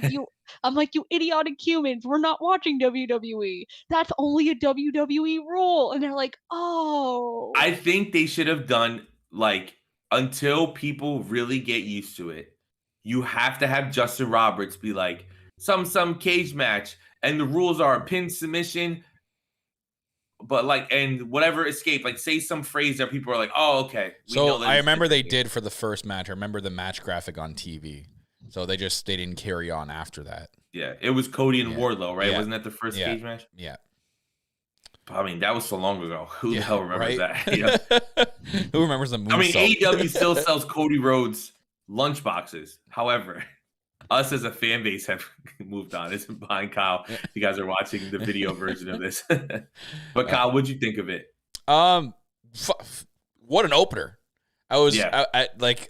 I'm like, "You idiotic humans. We're not watching WWE. That's only a WWE rule." And they're like, "Oh."
I think they should have done like until people really get used to it. You have to have Justin Roberts be like some cage match, and the rules are a pin submission, but like and whatever escape, like say some phrase that people are like, "Oh, okay." We know
So
that
I
it's
remember they
escape.
did for the first match. I remember the match graphic on TV. So they didn't carry on after that.
Yeah, it was Cody and
Yeah.
Wardlow, right?
Yeah.
Wasn't that the first
Yeah.
cage match?
Yeah.
I mean, that was so long ago. Who the hell remembers
right?
that? Yeah.
Who remembers the moonsault?
I mean, AEW still sells Cody Rhodes lunch boxes. However, us as a fan base have moved on. It's behind Kyle. You guys are watching the video version of this. But Kyle, what'd you think of it?
What an opener! I was
Yeah.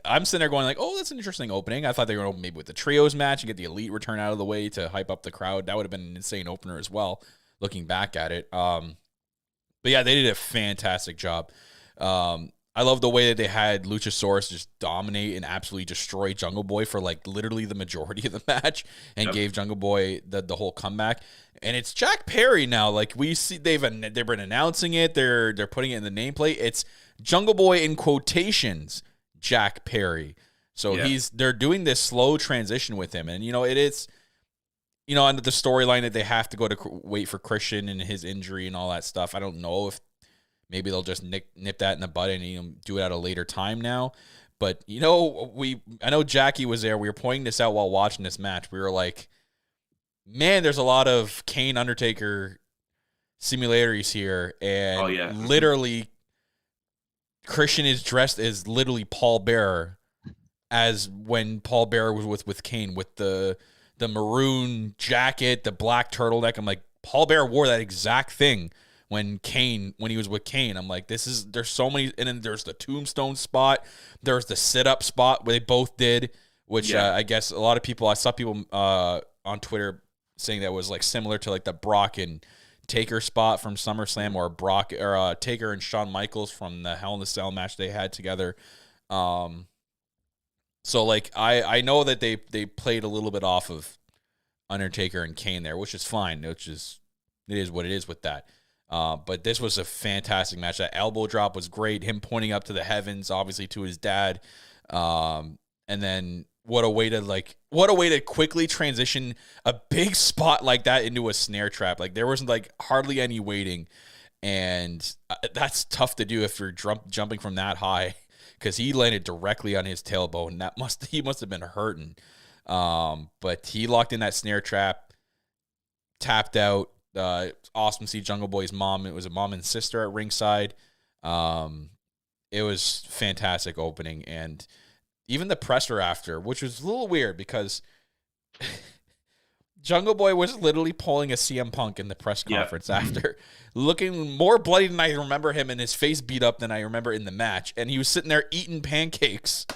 I'm sitting there going like, oh, that's an interesting opening. I thought they were going to open maybe with the trios match and get the Elite return out of the way to hype up the crowd. That would have been an insane opener as well. Looking back at it, but yeah, they did a fantastic job. I love the way that they had Luchasaurus just dominate and absolutely destroy Jungle Boy for like literally the majority of the match, and gave Jungle Boy the whole comeback. And it's Jack Perry now. Like we see, they've been announcing it. They're putting it in the nameplate. It's Jungle Boy in quotations, Jack Perry. So they're doing this slow transition with him, and it is. Under the storyline that they have to go to wait for Christian and his injury and all that stuff. I don't know if maybe they'll just nip that in the bud and do it at a later time now. But, I know Jackie was there. We were pointing this out while watching this match. We were like, man, there's a lot of Kane Undertaker simulators here. And literally, Christian is dressed as literally Paul Bearer as when Paul Bearer was with Kane with the maroon jacket, the black turtleneck. I'm like, Paul Bearer wore that exact thing when he was with Kane. I'm like, there's so many, and then there's the tombstone spot, there's the sit-up spot where they both did, which I guess a lot of people, I saw people on Twitter saying that was like similar to like the Brock and Taker spot from SummerSlam, or Brock or Taker and Shawn Michaels from the Hell in a Cell match they had together. So like I know that they played a little bit off of Undertaker and Kane there, which is fine. It is what it is with that. But this was a fantastic match. That elbow drop was great. Him pointing up to the heavens, obviously to his dad. And then what a way to quickly transition a big spot like that into a snare trap. Like there wasn't like hardly any waiting, and that's tough to do if you're jumping from that high, because he landed directly on his tailbone. He must have been hurting. But he locked in that snare trap, tapped out. Awesome to see Jungle Boy's mom. It was a mom and sister at ringside. It was fantastic opening, and even the presser after, which was a little weird because Jungle Boy was literally pulling a CM Punk in the press conference after, looking more bloody than I remember him, and his face beat up than I remember in the match. And he was sitting there eating pancakes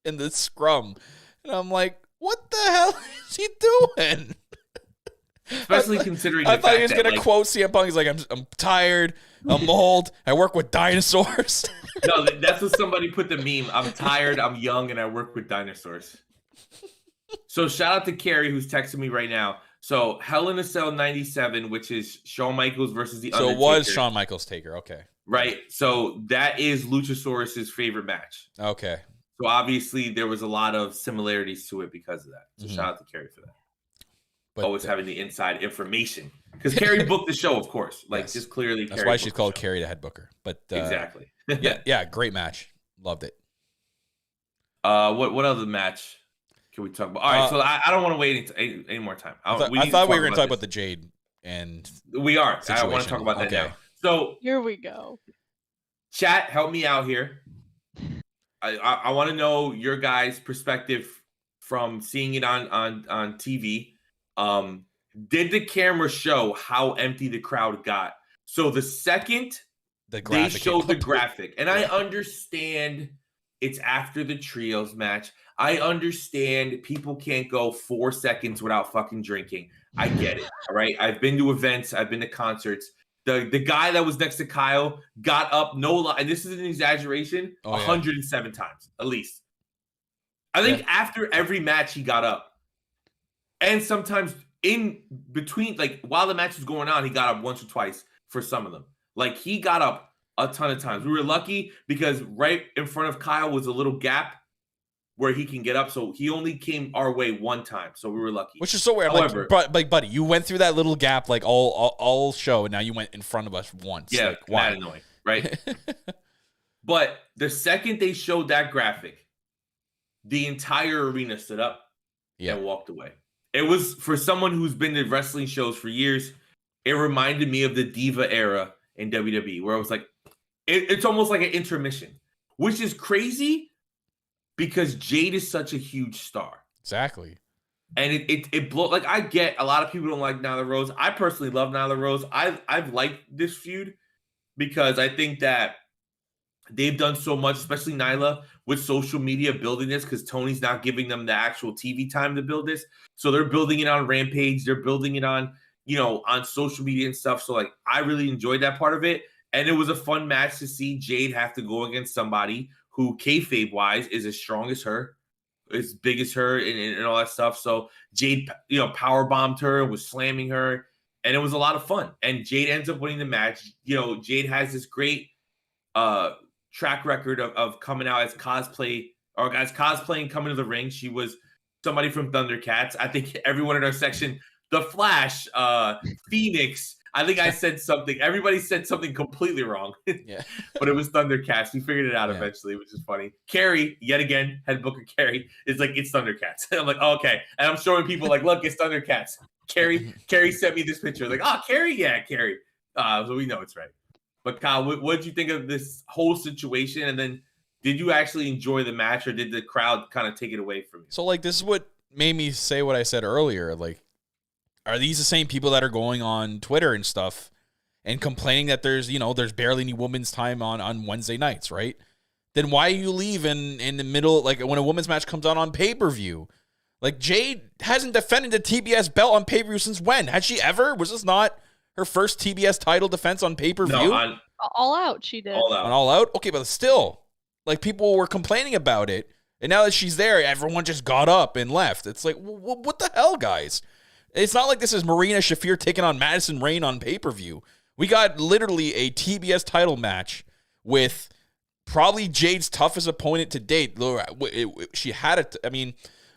in the scrum. And I'm like, what the hell is he doing?
Especially considering
I thought he was going to quote CM Punk. He's like, I'm tired. I'm old. I work with dinosaurs.
No, that's what somebody put the meme. I'm tired. I'm young, and I work with dinosaurs. So shout out to Carrie, who's texting me right now. So Hell in a Cell 97, which is Shawn Michaels versus the Undertaker.
So it was Shawn Michaels Taker. Okay.
Right. So that is Luchasaurus' favorite match.
Okay.
So obviously there was a lot of similarities to it because of that. So shout out to Carrie for that. But always having the inside information. Because Carrie booked the show, of course. Like, just clearly
That's why she's called Carrie the head booker. But
exactly.
yeah, great match. Loved it.
What other match can we talk about? All right, so I don't want to wait any more time.
I thought we were going to talk about the Jade and
we are.
Situation.
I want to talk about that now. So
here we go.
Chat, help me out here. I want to know your guys' perspective from seeing it on TV. Did the camera show how empty the crowd got? So the second
The
they
graphic
showed the
up.
graphic, and I understand it's after the trios match. I understand people can't go 4 seconds without fucking drinking. I get it. All right. I've been to events, I've been to concerts. The guy that was next to Kyle got up, no lie, and this is an exaggeration,
Oh, yeah.
107 times at least. I think after every match he got up. And sometimes in between, like while the match was going on, he got up once or twice for some of them. Like he got up a ton of times. We were lucky because right in front of Kyle was a little gap where he can get up. So he only came our way one time. So we were lucky.
Which is so weird.
However,
like, buddy, you went through that little gap like all show, and now you went in front of us once.
yeah,
like, why?
mad annoying, right? But the second they showed that graphic, the entire arena stood up and walked away. It was, for someone who's been to wrestling shows for years, it reminded me of the Diva era in WWE, where I was like, it's almost like an intermission, which is crazy because Jade is such a huge star.
Exactly.
And it blows. Like, I get a lot of people don't like Nyla Rose. I personally love Nyla Rose. I've liked this feud because I think that they've done so much, especially Nyla, with social media building this, because Tony's not giving them the actual TV time to build this. So they're building it on Rampage. They're building it on, on social media and stuff. So, like, I really enjoyed that part of it. And it was a fun match to see Jade have to go against somebody who, kayfabe-wise, is as strong as her, as big as her, and all that stuff. So Jade, power bombed her and was slamming her. And it was a lot of fun. And Jade ends up winning the match. Jade has this great track record of coming out as cosplay, or as cosplaying, coming to the ring. She was somebody from Thundercats. I think everyone in our section, The Flash, Phoenix. I think I said something. Everybody said something completely wrong.
Yeah.
But it was Thundercats. We figured it out eventually, which is funny. Carrie, yet again, head booker Carrie, is like, it's Thundercats. I'm like, oh, okay. And I'm showing people like, look, it's Thundercats. Carrie sent me this picture. Like, oh, Carrie? Yeah, Carrie. So we know it's right. But Kyle, what did you think of this whole situation? And then did you actually enjoy the match, or did the crowd kind of take it away from you?
So, like, this is what made me say what I said earlier. Like, are these the same people that are going on Twitter and stuff and complaining that there's barely any women's time on Wednesday nights, right? Then why you leave in the middle, like when a women's match comes out on pay-per-view? Like, Jade hasn't defended the TBS belt on pay-per-view since when? Had she ever? Was this not her first TBS title defense on pay-per-view?
No,
All Out, she did.
All Out.
On All Out? Okay, but still, like, people were complaining about it, and now that she's there, everyone just got up and left. It's like, what the hell, guys? It's not like this is Marina Shafir taking on Madison Rayne on pay-per-view. We got literally a TBS title match with probably Jade's toughest opponent to date. She had it. I mean,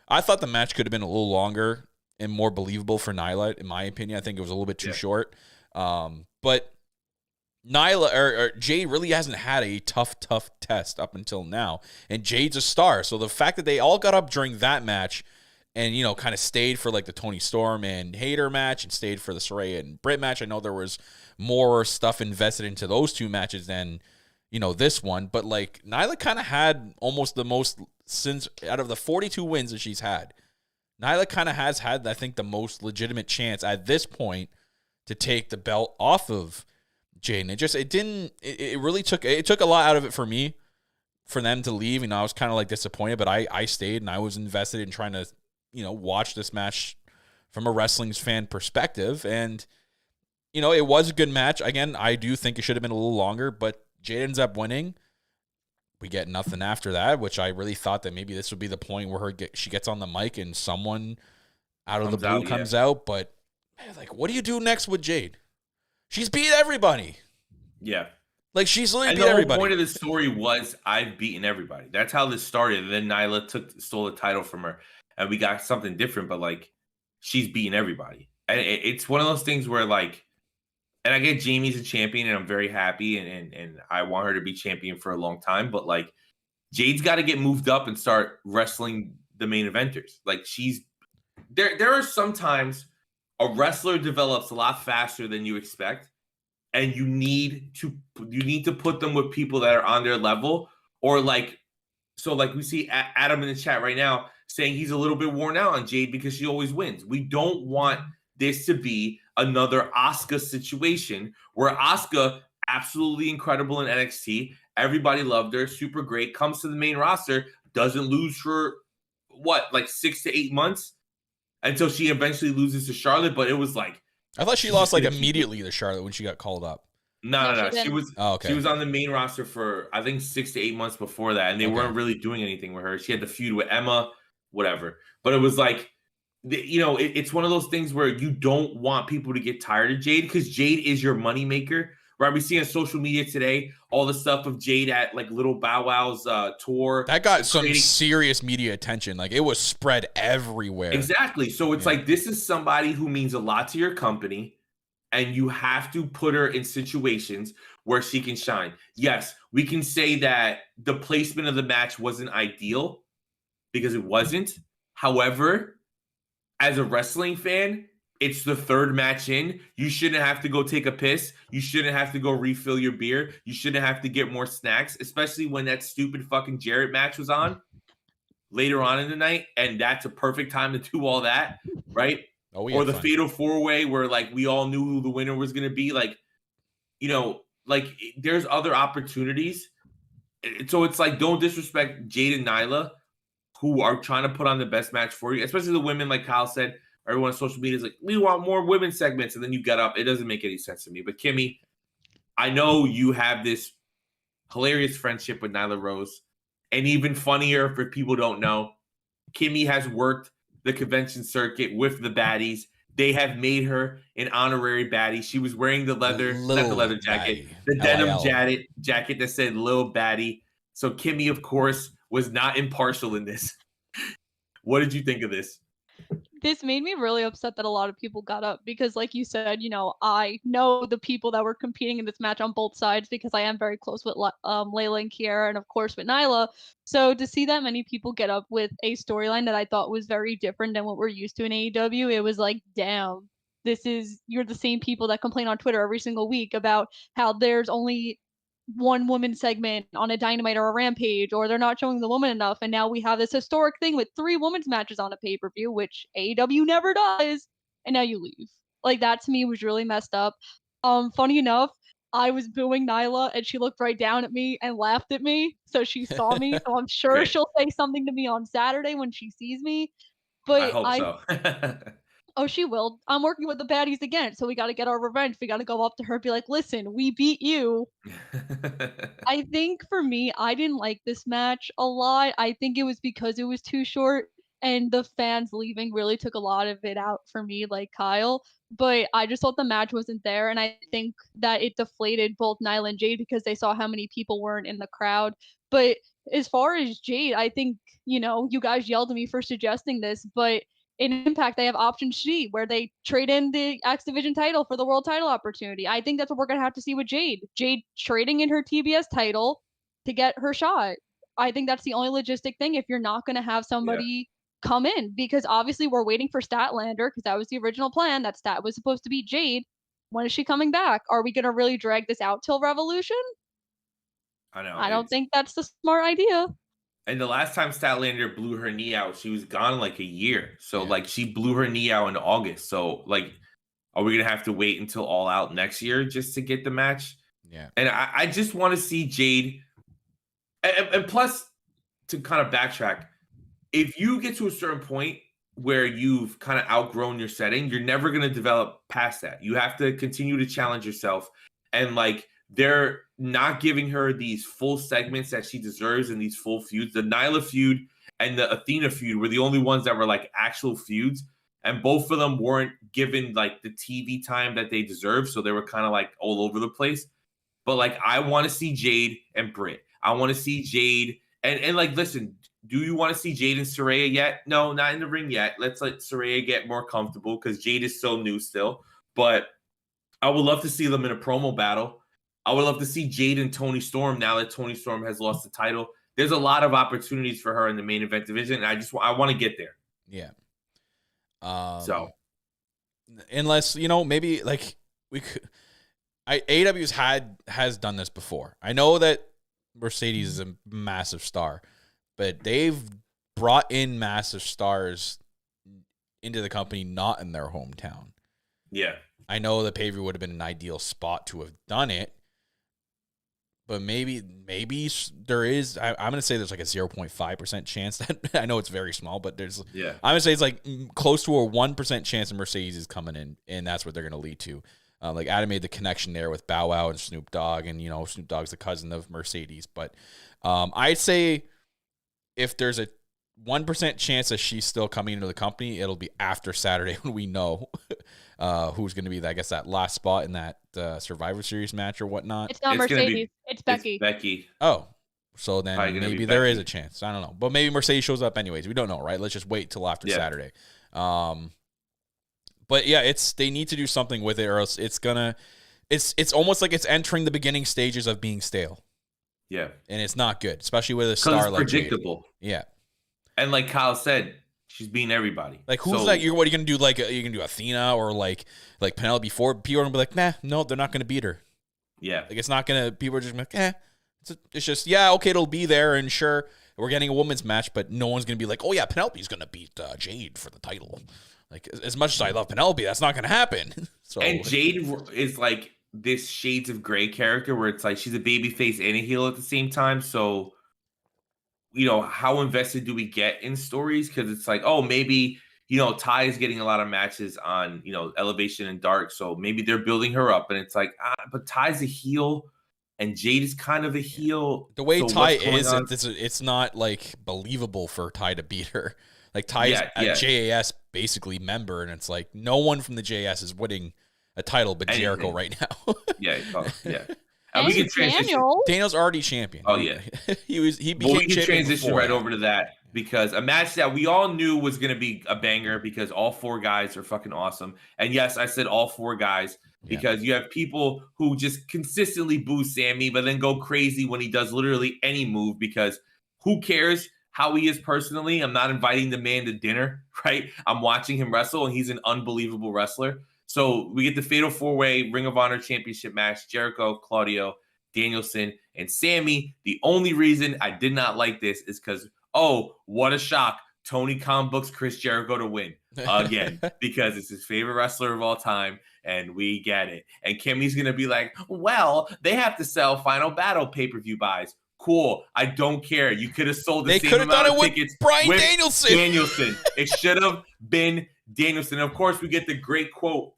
I thought the match could have been a little longer and more believable for Nyla, in my opinion. I think it was a little bit too short. But Nyla or Jade really hasn't had a tough test up until now. And Jade's a star. So the fact that they all got up during that match and, kind of stayed for like the Toni Storm and Hayter match and stayed for the Saraya and Britt match. I know there was more stuff invested into those two matches than, this one. But like Nyla kind of had almost the most, since out of the 42 wins that she's had, Nyla kind of has had, I think, the most legitimate chance at this point to take the belt off of Jade. It really took a lot out of it for me for them to leave. I was kind of like disappointed, but I stayed and I was invested in trying to, watch this match from a wrestling fan perspective. And, it was a good match. Again, I do think it should have been a little longer, but Jade ends up winning. We get nothing after that, which I really thought that maybe this would be the point where she gets on the mic and someone out of the blue comes out. But, man, like, what do you do next with Jade? She's beat everybody.
Yeah.
Like, she's literally
beat
everybody. The
whole point of the story was, I've beaten everybody. That's how this started. And then Nyla stole the title from her. And we got something different, but, like, she's beating everybody. And it's one of those things where, like, and I get Jamie's a champion, and I'm very happy, and I want her to be champion for a long time. But, like, Jade's got to get moved up and start wrestling the main eventers. Like, there are sometimes a wrestler develops a lot faster than you expect, and you need to put them with people that are on their level, or like So like we see Adam in the chat right now saying he's a little bit worn out on Jade because she always wins. We don't want this to be another Asuka situation where Asuka, absolutely incredible in NXT, everybody loved her, super great, comes to the main roster, doesn't lose for what, like 6 to 8 months until she eventually loses to Charlotte. But it was like,
I thought she
she's
lost
just
like
gonna keep
immediately to Charlotte when she got called up.
No.
No, she
She
didn't.
was
Oh, okay.
she was on the main roster for I think 6 to 8 months before that, and they
Okay.
weren't really doing anything with her. She had the feud with Emma, whatever. But it was like, it's one of those things where you don't want people to get tired of Jade because Jade is your moneymaker, right? We see on social media today all the stuff of Jade at like Little Bow Wow's tour.
That got some serious media attention. Like it was spread everywhere.
Exactly. So it's like, this is somebody who means a lot to your company, and you have to put her in situations where she can shine. Yes, we can say that the placement of the match wasn't ideal because it wasn't. However, as a wrestling fan, it's the third match in. You shouldn't have to go take a piss. You shouldn't have to go refill your beer. You shouldn't have to get more snacks, especially when that stupid fucking Jarrett match was on later on in the night. And that's a perfect time to do all that, right?
Oh,
or the fatal 4-way where like we all knew who the winner was going to be. Like, like there's other opportunities. So it's like, don't disrespect Jade and Nyla, who are trying to put on the best match for you, especially the women. Like Kyle said, everyone on social media is like, we want more women segments. And then you get up. It doesn't make any sense to me. But Kimmy, I know you have this hilarious friendship with Nyla Rose. And even funnier, for people who don't know, Kimmy has worked the convention circuit with the baddies. They have made her an honorary baddie. She was wearing the not the leather jacket,
baddie.
the denim
LIL.
jacket that said Lil Baddie. So Kimmy, of course, was not impartial in this. What did you think of this?
This made me really upset that a lot of people got up because, like you said, I know the people that were competing in this match on both sides because I am very close with Layla and Kiera, and of course with Nyla. So to see that many people get up with a storyline that I thought was very different than what we're used to in AEW, it was like, damn, you're the same people that complain on Twitter every single week about how there's only one woman segment on a Dynamite or a Rampage, or they're not showing the woman enough, and now we have this historic thing with 3 women's matches on a pay-per-view, which AEW never does, and now you leave. Like, that to me was really messed up. Funny enough, I was booing Nyla and she looked right down at me and laughed at me, so she saw me, so I'm sure
Good.
she'll say something to me on Saturday when she sees me.
I
But
hope so.
Oh, she will. I'm working with the baddies again, so we got to get our revenge. We got to go up to her and be like, listen, we beat you. I think for me, I didn't like this match a lot. I think it was because it was too short, and the fans leaving really took a lot of it out for me, like Kyle. But I just thought the match wasn't there, and I think that it deflated both Nyla and Jade because they saw how many people weren't in the crowd. But as far as Jade, I think, you guys yelled at me for suggesting this, but in Impact, they have option C where they trade in the X Division title for the world title opportunity. I think that's what we're going to have to see with Jade. Jade trading in her TBS title to get her shot. I think that's the only logistic thing if you're not going to have somebody come in, because obviously we're waiting for Statlander because that was the original plan. That Stat was supposed to be Jade. When is she coming back? Are we going to really drag this out till Revolution?
I know.
I don't think that's the smart idea.
And the last time Statlander blew her knee out, she was gone like a year. So like she blew her knee out in August. So like, are we gonna have to wait until All Out next year just to get the match?
Yeah.
And I just want to see Jade. And plus, to kind of backtrack, if you get to a certain point where you've kind of outgrown your setting, you're never gonna develop past that. You have to continue to challenge yourself. And like, they're not giving her these full segments that she deserves in these full feuds. The Nyla feud and the Athena feud were the only ones that were like actual feuds. And both of them weren't given like the TV time that they deserve. So they were kind of like all over the place. But like, I want to see Jade and Britt. I want to see Jade. And like, listen, do you want to see Jade and Saraya yet? No, not in the ring yet. Let's let Saraya get more comfortable because Jade is so new still. But I would love to see them in a promo battle. I would love to see Jade and Toni Storm now that Toni Storm has lost the title. There's a lot of opportunities for her in the main event division, and I want to get there.
Yeah.
So,
unless maybe like we could, AEW's has done this before. I know that Mercedes is a massive star, but they've brought in massive stars into the company not in their hometown.
Yeah.
I know the pay-per-view would have been an ideal spot to have done it, but maybe there is. I'm going to say there's like a 0.5% chance that I know it's very small, but there's.
Yeah.
I'm going to say it's like close to a 1% chance that Mercedes is coming in, and that's what they're going to lead to. Like Adam made the connection there with Bow Wow and Snoop Dogg, and Snoop Dogg's the cousin of Mercedes. But I'd say if there's a 1% chance that she's still coming into the company, it'll be after Saturday when we know who's going to be, I guess, that last spot in that Survivor Series match or whatnot.
It's not
It's gonna
Mercedes. It's Becky.
It's Becky.
Oh, so
Probably
then
gonna
maybe
be
there is
Becky.
a chance. I don't know. But maybe Mercedes shows up anyways. We don't know, right? Let's just wait till after
Yeah.
Saturday. But yeah, they need to do something with it, or else it's almost like it's entering the beginning stages of being stale.
Yeah.
And it's not good, especially with a
Because
star
it's
like Jade.
predictable.
Yeah.
And like Kyle said, she's beating everybody.
Like who's
So-
what are you gonna do? Like you can do Athena or like Penelope Ford. People are gonna be like, nah, no, they're not gonna beat her.
Yeah.
Like it's not gonna. People are just like, it's just okay, it'll be there, and sure, we're getting a women's match, but no one's gonna be like, oh yeah, Penelope's gonna beat Jade for the title. Like as much as I love Penelope, that's not gonna happen. So
And Jade is like this shades of gray character where it's like she's a baby face and a heel at the same time. So, how invested do we get in stories? Because it's like, oh, maybe, Ty is getting a lot of matches on, Elevation and Dark. So maybe they're building her up. And it's like, but Ty's a heel and Jade is kind of a heel.
the way
So
Ty
what's going
is,
on?
it's not like believable for Ty to beat her. Like Ty's
Yeah.
a JAS basically member, and it's like no one from the JAS is winning a title but
Anything.
Jericho right now.
Yeah. Yeah.
And
we can transition.
Daniel.
Daniel's already champion.
Oh, yeah.
he became
Well, we can
champion
transition
before
right
that.
over to that because a match that we all knew was going to be a banger because all four guys are fucking awesome. And yes, I said all four guys because you have people who just consistently boo Sammy, but then go crazy when he does literally any move because who cares how he is personally? I'm not inviting the man to dinner, right? I'm watching him wrestle, and he's an unbelievable wrestler. So we get the Fatal 4-Way Ring of Honor Championship match, Jericho, Claudio, Danielson, and Sammy. The only reason I did not like this is because, what a shock. Tony Khan books Chris Jericho to win again because it's his favorite wrestler of all time, and we get it. And Kimmy's going to be like, well, they have to sell Final Battle pay-per-view buys. Cool. I don't care. You could have sold the
They
same
could have
amount
done
of
it with
tickets
Bryan
with
Danielson.
It should have been Danielson. Of course, we get the great quote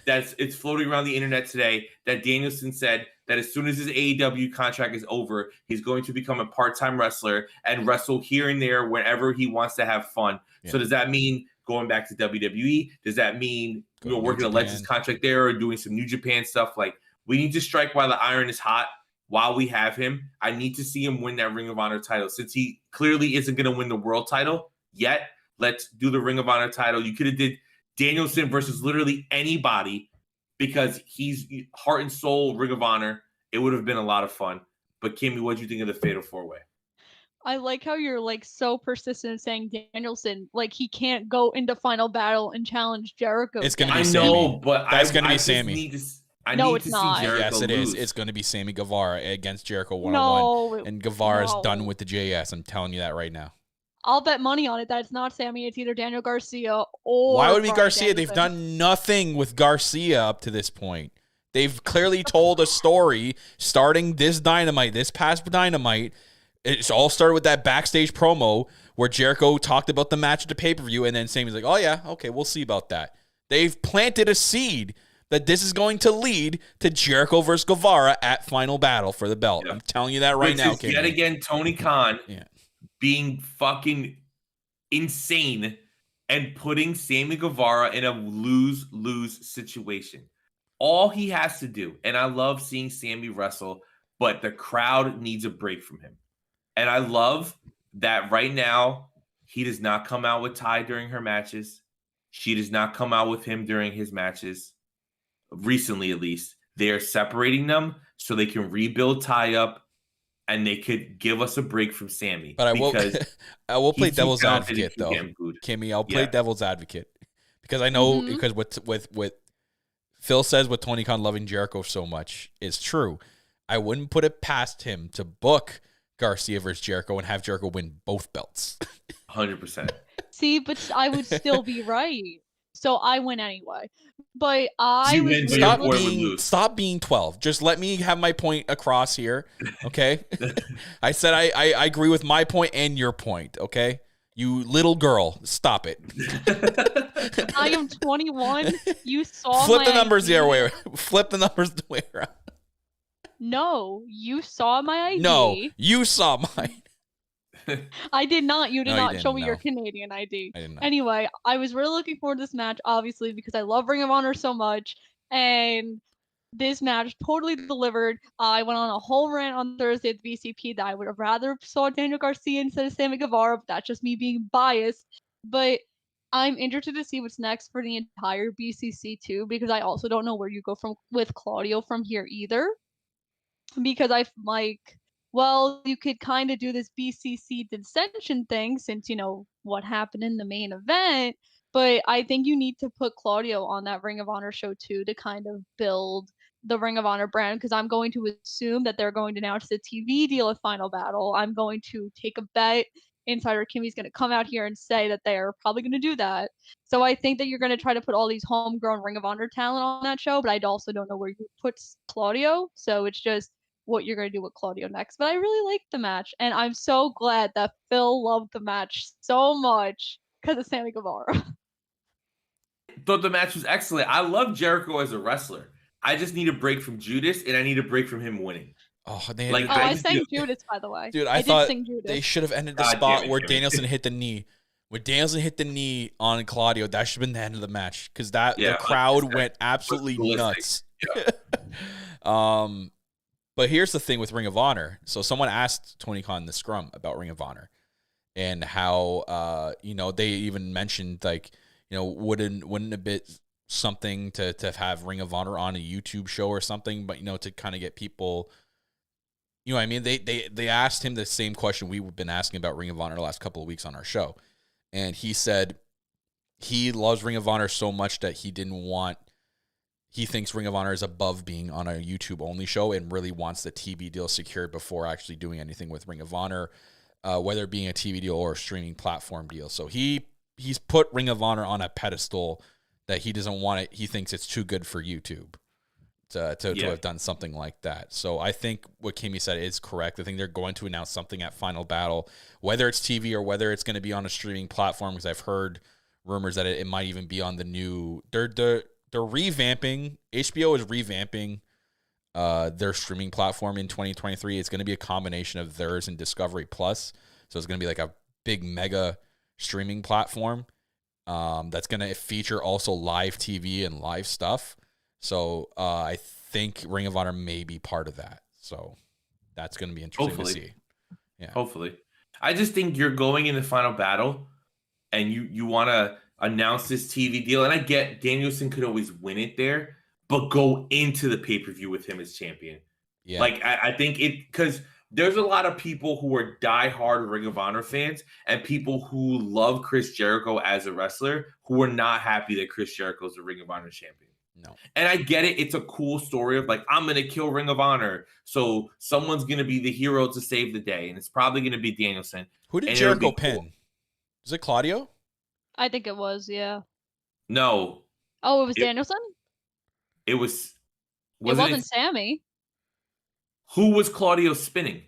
it's floating around the internet today that Danielson said that as soon as his AEW contract is over, he's going to become a part-time wrestler and wrestle here and there whenever he wants to have fun.
Yeah.
So does that mean going back to WWE? Does that mean working a Legends contract there or doing some New Japan stuff? Like, we need to strike while the iron is hot. While we have him, I need to see him win that Ring of Honor title. Since he clearly isn't going to win the world title yet, let's do the Ring of Honor title. You could have did Danielson versus literally anybody because he's heart and soul Ring of Honor. It would have been a lot of fun. But Kimmy, what do you think of the Fatal 4-Way?
I like how you're like so persistent in saying Danielson, like he can't go into Final Battle and challenge Jericho.
It's gonna
I
be
know,
Sammy.
but
That's gonna be
just
Sammy.
Need to, I
No,
need
it's
to
not.
see Jericho
Yes, it
lose.
is. It's going to be Sammy Guevara against Jericho 1-on-1.
No,
And Guevara's
no.
done with the JS. I'm telling you that right now.
I'll bet money on it that it's not Sammy. It's either Daniel Garcia or.
Why would it be
Bryan
Garcia? They've
Danielson.
done nothing with Garcia up to this point. They've clearly told a story starting this past Dynamite. It's all started with that backstage promo where Jericho talked about the match at the pay-per-view, and then Sammy's like, oh yeah, okay, we'll see about that. They've planted a seed that this is going to lead to Jericho versus Guevara at Final Battle for the belt.
Yeah.
I'm telling you that right
Which
now,
is
Kenny.
yet again Tony Khan
Yeah.
being fucking insane and putting Sammy Guevara in a lose-lose situation. All he has to do, and I love seeing Sammy wrestle, but the crowd needs a break from him. And I love that right now he does not come out with Ty during her matches. She does not come out with him during his matches. Recently, at least. They are separating them so they can rebuild Ty up and they could give us a break from Sammy.
But I will play
he's too
devil's
talented and
advocate,
too
though.
damn good.
Kimmy, I'll play
Yeah.
devil's advocate because I know
Mhm.
because with Phil says with Tony Khan loving Jericho so much is true. I wouldn't put it past him to book Garcia versus Jericho and have Jericho win both belts.
100%.
See, but I would still be right. So I win anyway. But I
You
was
win, but
really
your
Stop
boy would
being
lose.
stop being 12. Just let me have my point across here. Okay. I said I agree with my point and your point. Okay. You little girl, stop it.
I am 21. You saw
Flip
my
the numbers the
ID.
other way. Flip the numbers the way around.
No, you saw my ID.
No, you saw mine.
I did not. You did
No, you
not show
didn't,
me
no.
your Canadian ID.
I did not.
Anyway, I was really looking forward to this match, obviously, because I love Ring of Honor so much. And this match totally delivered. I went on a whole rant on Thursday at the VCP that I would have rather saw Daniel Garcia instead of Sammy Guevara, but that's just me being biased. But I'm interested to see what's next for the entire BCC too, because I also don't know where you go from with Claudio from here either. Because I like, well, you could kind of do this BCC dissension thing since you know what happened in the main event, but I think you need to put Claudio on that Ring of Honor show too to kind of build the Ring of Honor brand because I'm going to assume that they're going to announce the TV deal at Final Battle. I'm going to take a bet. Insider Kimmy's going to come out here and say that they're probably going to do that. So I think that you're going to try to put all these homegrown Ring of Honor talent on that show, but I also don't know where you put Claudio. So it's just what you're going to do with Claudio next. But I really liked the match, and I'm so glad that Phil loved the match so much because of Sammy Guevara.
Thought the match was excellent. I love Jericho as a wrestler. I just need a break from Judas, and I need a break from him winning.
Oh, they
Like,
Oh,
I
I
just
sang
do-
Judas, by the way.
dude, I
did
thought
sing Judas.
they should have ended the
God
spot
damn it,
where
Jimmy.
Danielson hit the knee. When Danielson hit the knee on Claudio, that should have been the end of the match because the crowd
100%.
went absolutely
ballistic.
nuts.
Yeah.
But here's the thing with Ring of Honor. So someone asked Tony Khan in the scrum about Ring of Honor and how they even mentioned like, wouldn't it be something to have Ring of Honor on a YouTube show or something, but to kind of get people, what I mean? They asked him the same question we've been asking about Ring of Honor the last couple of weeks on our show. And he said he loves Ring of Honor so much that he thinks Ring of Honor is above being on a YouTube only show and really wants the TV deal secured before actually doing anything with Ring of Honor, whether it being a TV deal or a streaming platform deal. So he's put Ring of Honor on a pedestal that he doesn't want it. He thinks it's too good for YouTube to have done something like that. So I think what Kimmy said is correct. I think they're going to announce something at Final Battle, whether it's TV or whether it's going to be on a streaming platform, because I've heard rumors that it might even be on the new they're revamping. HBO is revamping their streaming platform in 2023. It's going to be a combination of theirs and Discovery Plus. So it's going to be like a big mega streaming platform that's going to feature also live TV and live stuff. So I think Ring of Honor may be part of that. So that's going to be interesting to see. Yeah.
Hopefully. I just think you're going in the Final Battle and you want to announce this TV deal. And I get Danielson could always win it there, but go into the pay-per-view with him as champion.
Yeah.
Like, I think because there's a lot of people who are diehard Ring of Honor fans and people who love Chris Jericho as a wrestler who are not happy that Chris Jericho is a Ring of Honor champion.
No.
And I get it. It's a cool story of like, I'm going to kill Ring of Honor. So someone's going to be the hero to save the day. And it's probably going to be Danielson.
Who did
And it'll
Jericho
be
pin?
cool.
Is it Claudio?
I think it was, yeah.
No.
Oh, it was Danielson?
It was.
It wasn't Sammy.
Who was Claudio spinning?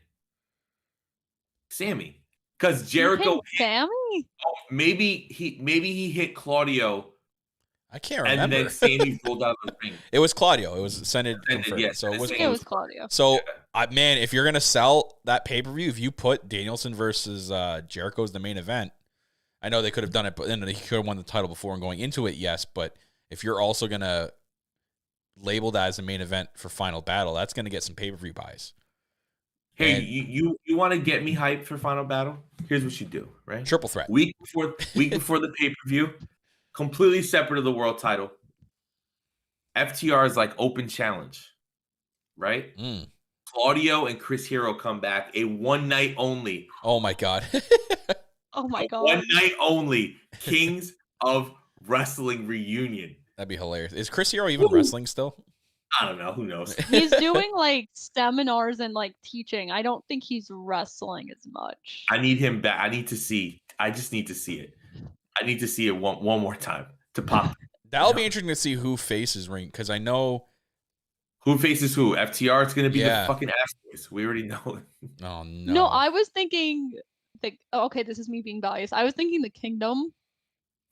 Sammy. Because Jericho.
Sammy?
Maybe he hit Claudio.
I can't remember.
And then Sammy rolled out of the ring.
It was Claudio. It was Senate confirmed.
Yes,
so it was.
It was Claudio.
So, man, if you're gonna sell that pay-per-view, if you put Danielson versus Jericho as the main event, I know they could have done it, but then he could have won the title before and going into it, yes. But if you're also gonna label that as the main event for Final Battle, that's gonna get some pay-per-view buys.
Hey,
And
you want to get me hyped for Final Battle? Here's what you do, right?
triple threat.
Week before the pay-per-view, completely separate of the world title. FTR is like open challenge, right? Claudio and Chris Hero come back, a one night only.
Oh my god.
Oh my god.
One night only Kings of Wrestling reunion.
That'd be hilarious. Is Chris Hero even wrestling still?
I don't know. Who knows?
He's doing like seminars and like teaching. I don't think he's wrestling as much.
I need him back. I need to see. I just need to see it. I need to see it one more time to pop.
That'll be interesting to see who faces Ring, because I know
Who faces who? FTR. It's gonna be
Yeah.
the fucking ass boys. We already know it.
oh no.
No, I was thinking like, okay, this is me being biased. I was thinking the Kingdom.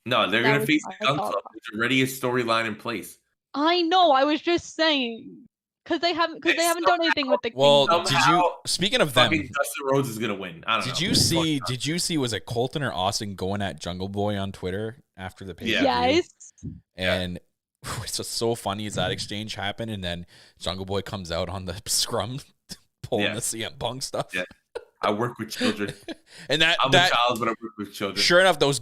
No, they're
That
gonna
was
face
my
the Gun
thought.
Club. There's already a storyline in place.
I know. I was just saying because they haven't done anything with the
Well,
Kingdom.
did you? Speaking of
Fucking
them,
Dustin Rhodes is gonna win. I don't know.
did you see? Did you see? Was it Colton or Austin going at Jungle Boy on Twitter after the pay?
Yeah.
Yes.
And what's so funny is that exchange happened, and then Jungle Boy comes out on the scrum, pulling
Yeah.
the CM Punk stuff.
Yeah. I work with children.
And
I'm a child, but I work with children.
sure enough, those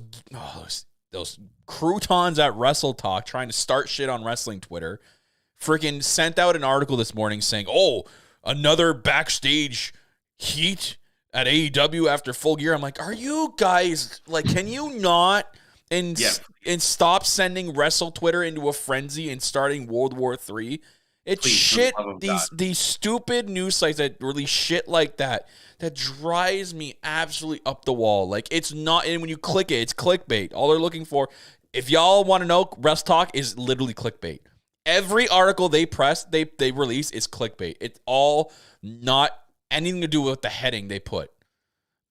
croutons at Wrestle Talk trying to start shit on wrestling Twitter, freaking sent out an article this morning saying, "Oh, another backstage heat at AEW after Full Gear." I'm like, are you guys like? Can you not and stop sending Wrestle Twitter into a frenzy and starting World War III? It's
Please, for
shit.
the love of
These stupid news sites that release shit like that drives me absolutely up the wall. Like, it's not, and when you click it, it's clickbait. All they're looking for, if y'all want to know, Rest Talk is literally clickbait. Every article they release is clickbait. It's all not anything to do with the heading they put.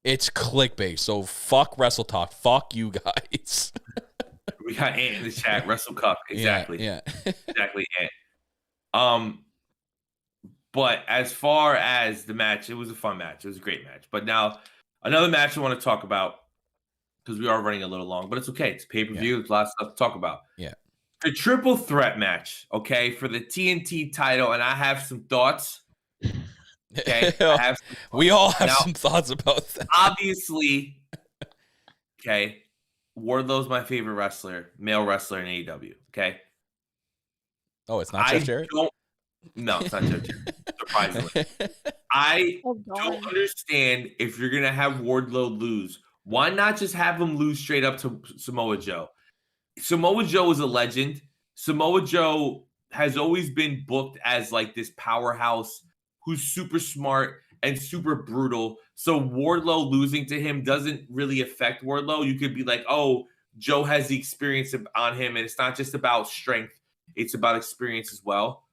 It's clickbait. So fuck Wrestle Talk. Fuck you guys.
We got Ant in the chat. Wrestle Cup. Exactly.
Yeah.
Exactly, Ant. But as far as the match, it was a fun match. It was a great match. But now, another match I want to talk about, because we are running a little long, but it's okay. It's pay-per-view. There's a lot of stuff to talk about.
Yeah.
The triple threat match, okay, for the TNT title, and I have some thoughts. Okay,
We all have some thoughts about that.
Obviously, okay, Wardlow's my favorite wrestler, male wrestler in AEW. Okay.
Oh, it's not Jeff Jarrett?
No, it's not Jeff Jarrett. Surprisingly, I don't understand if you're gonna have Wardlow lose. Why not just have him lose straight up to Samoa Joe? Samoa Joe is a legend. Samoa Joe has always been booked as like this powerhouse who's super smart and super brutal. So Wardlow losing to him doesn't really affect Wardlow. You could be like, oh, Joe has the experience on him, and it's not just about strength. It's about experience as well.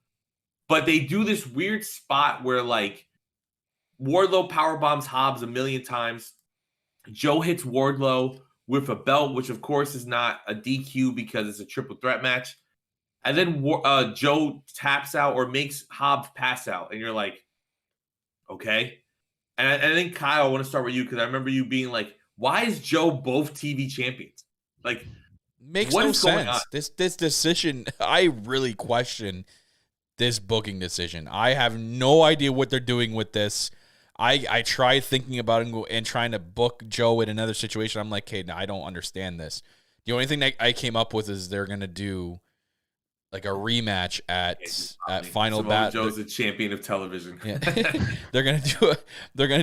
But they do this weird spot where like Wardlow powerbombs Hobbs a million times. Joe hits Wardlow with a belt, which of course is not a DQ because it's a triple threat match. And then Joe taps out or makes Hobbs pass out. And you're like, okay. And I think, Kyle, I want to start with you because I remember you being like, why is Joe both TV champions? Like,
makes no sense. This decision, I really question this booking decision. I have no idea what they're doing with this. I tried thinking about it and trying to book Joe in another situation. I'm like, hey, no, I don't understand this. The only thing that I came up with is they're gonna do like a rematch at Final Battle.
Joe's the champion of television.
Yeah. they're gonna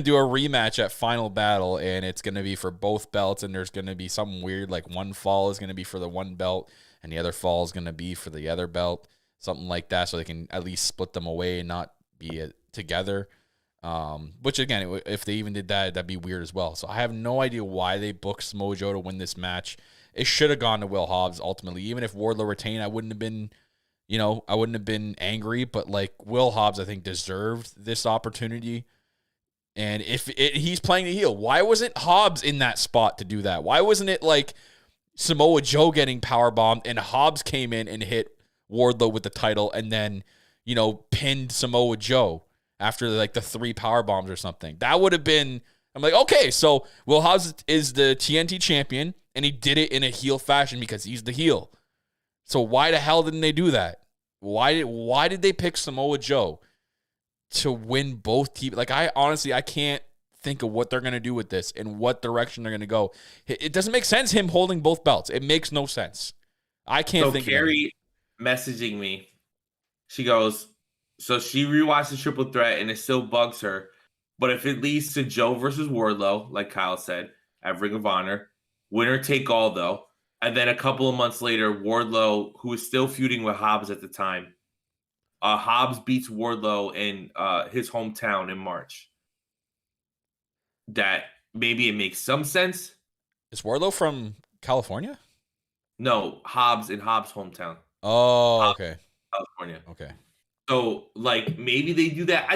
do a rematch at Final Battle, and it's gonna be for both belts. And there's gonna be something weird, like one fall is gonna be for the one belt, and the other fall is gonna be for the other belt, something like that, so they can at least split them away and not be together. Which again, if they even did that, that'd be weird as well. So I have no idea why they booked Samoa Joe to win this match. It should have gone to Will Hobbs ultimately. Even if Wardlow retained, I wouldn't have been angry. But like Will Hobbs, I think deserved this opportunity. And if he's playing the heel, why wasn't Hobbs in that spot to do that? Why wasn't it like Samoa Joe getting powerbombed and Hobbs came in and hit Wardlow with the title and then, pinned Samoa Joe after like the 3 power bombs or something? That would have been, I'm like, okay, so Will Hobbs is the TNT champion and he did it in a heel fashion because he's the heel. So why the hell didn't they do that? Why did they pick Samoa Joe to win both teams? Like, I can't think of what they're going to do with this and what direction they're going to go. It doesn't make sense him holding both belts. It makes no sense. I can't think of it. So
Carrie messaging me, she goes, so she rewatched the triple threat and it still bugs her. But if it leads to Joe versus Wardlow, like Kyle said, at Ring of Honor, winner take all though. And then a couple of months later, Wardlow, who was still feuding with Hobbs at the time, Hobbs beats Wardlow in his hometown in March. That maybe it makes some sense.
Is Wardlow from California?
No, Hobbs in Hobbs' hometown.
Oh,
Hobbs,
okay.
California.
Okay.
So, like, maybe they do that.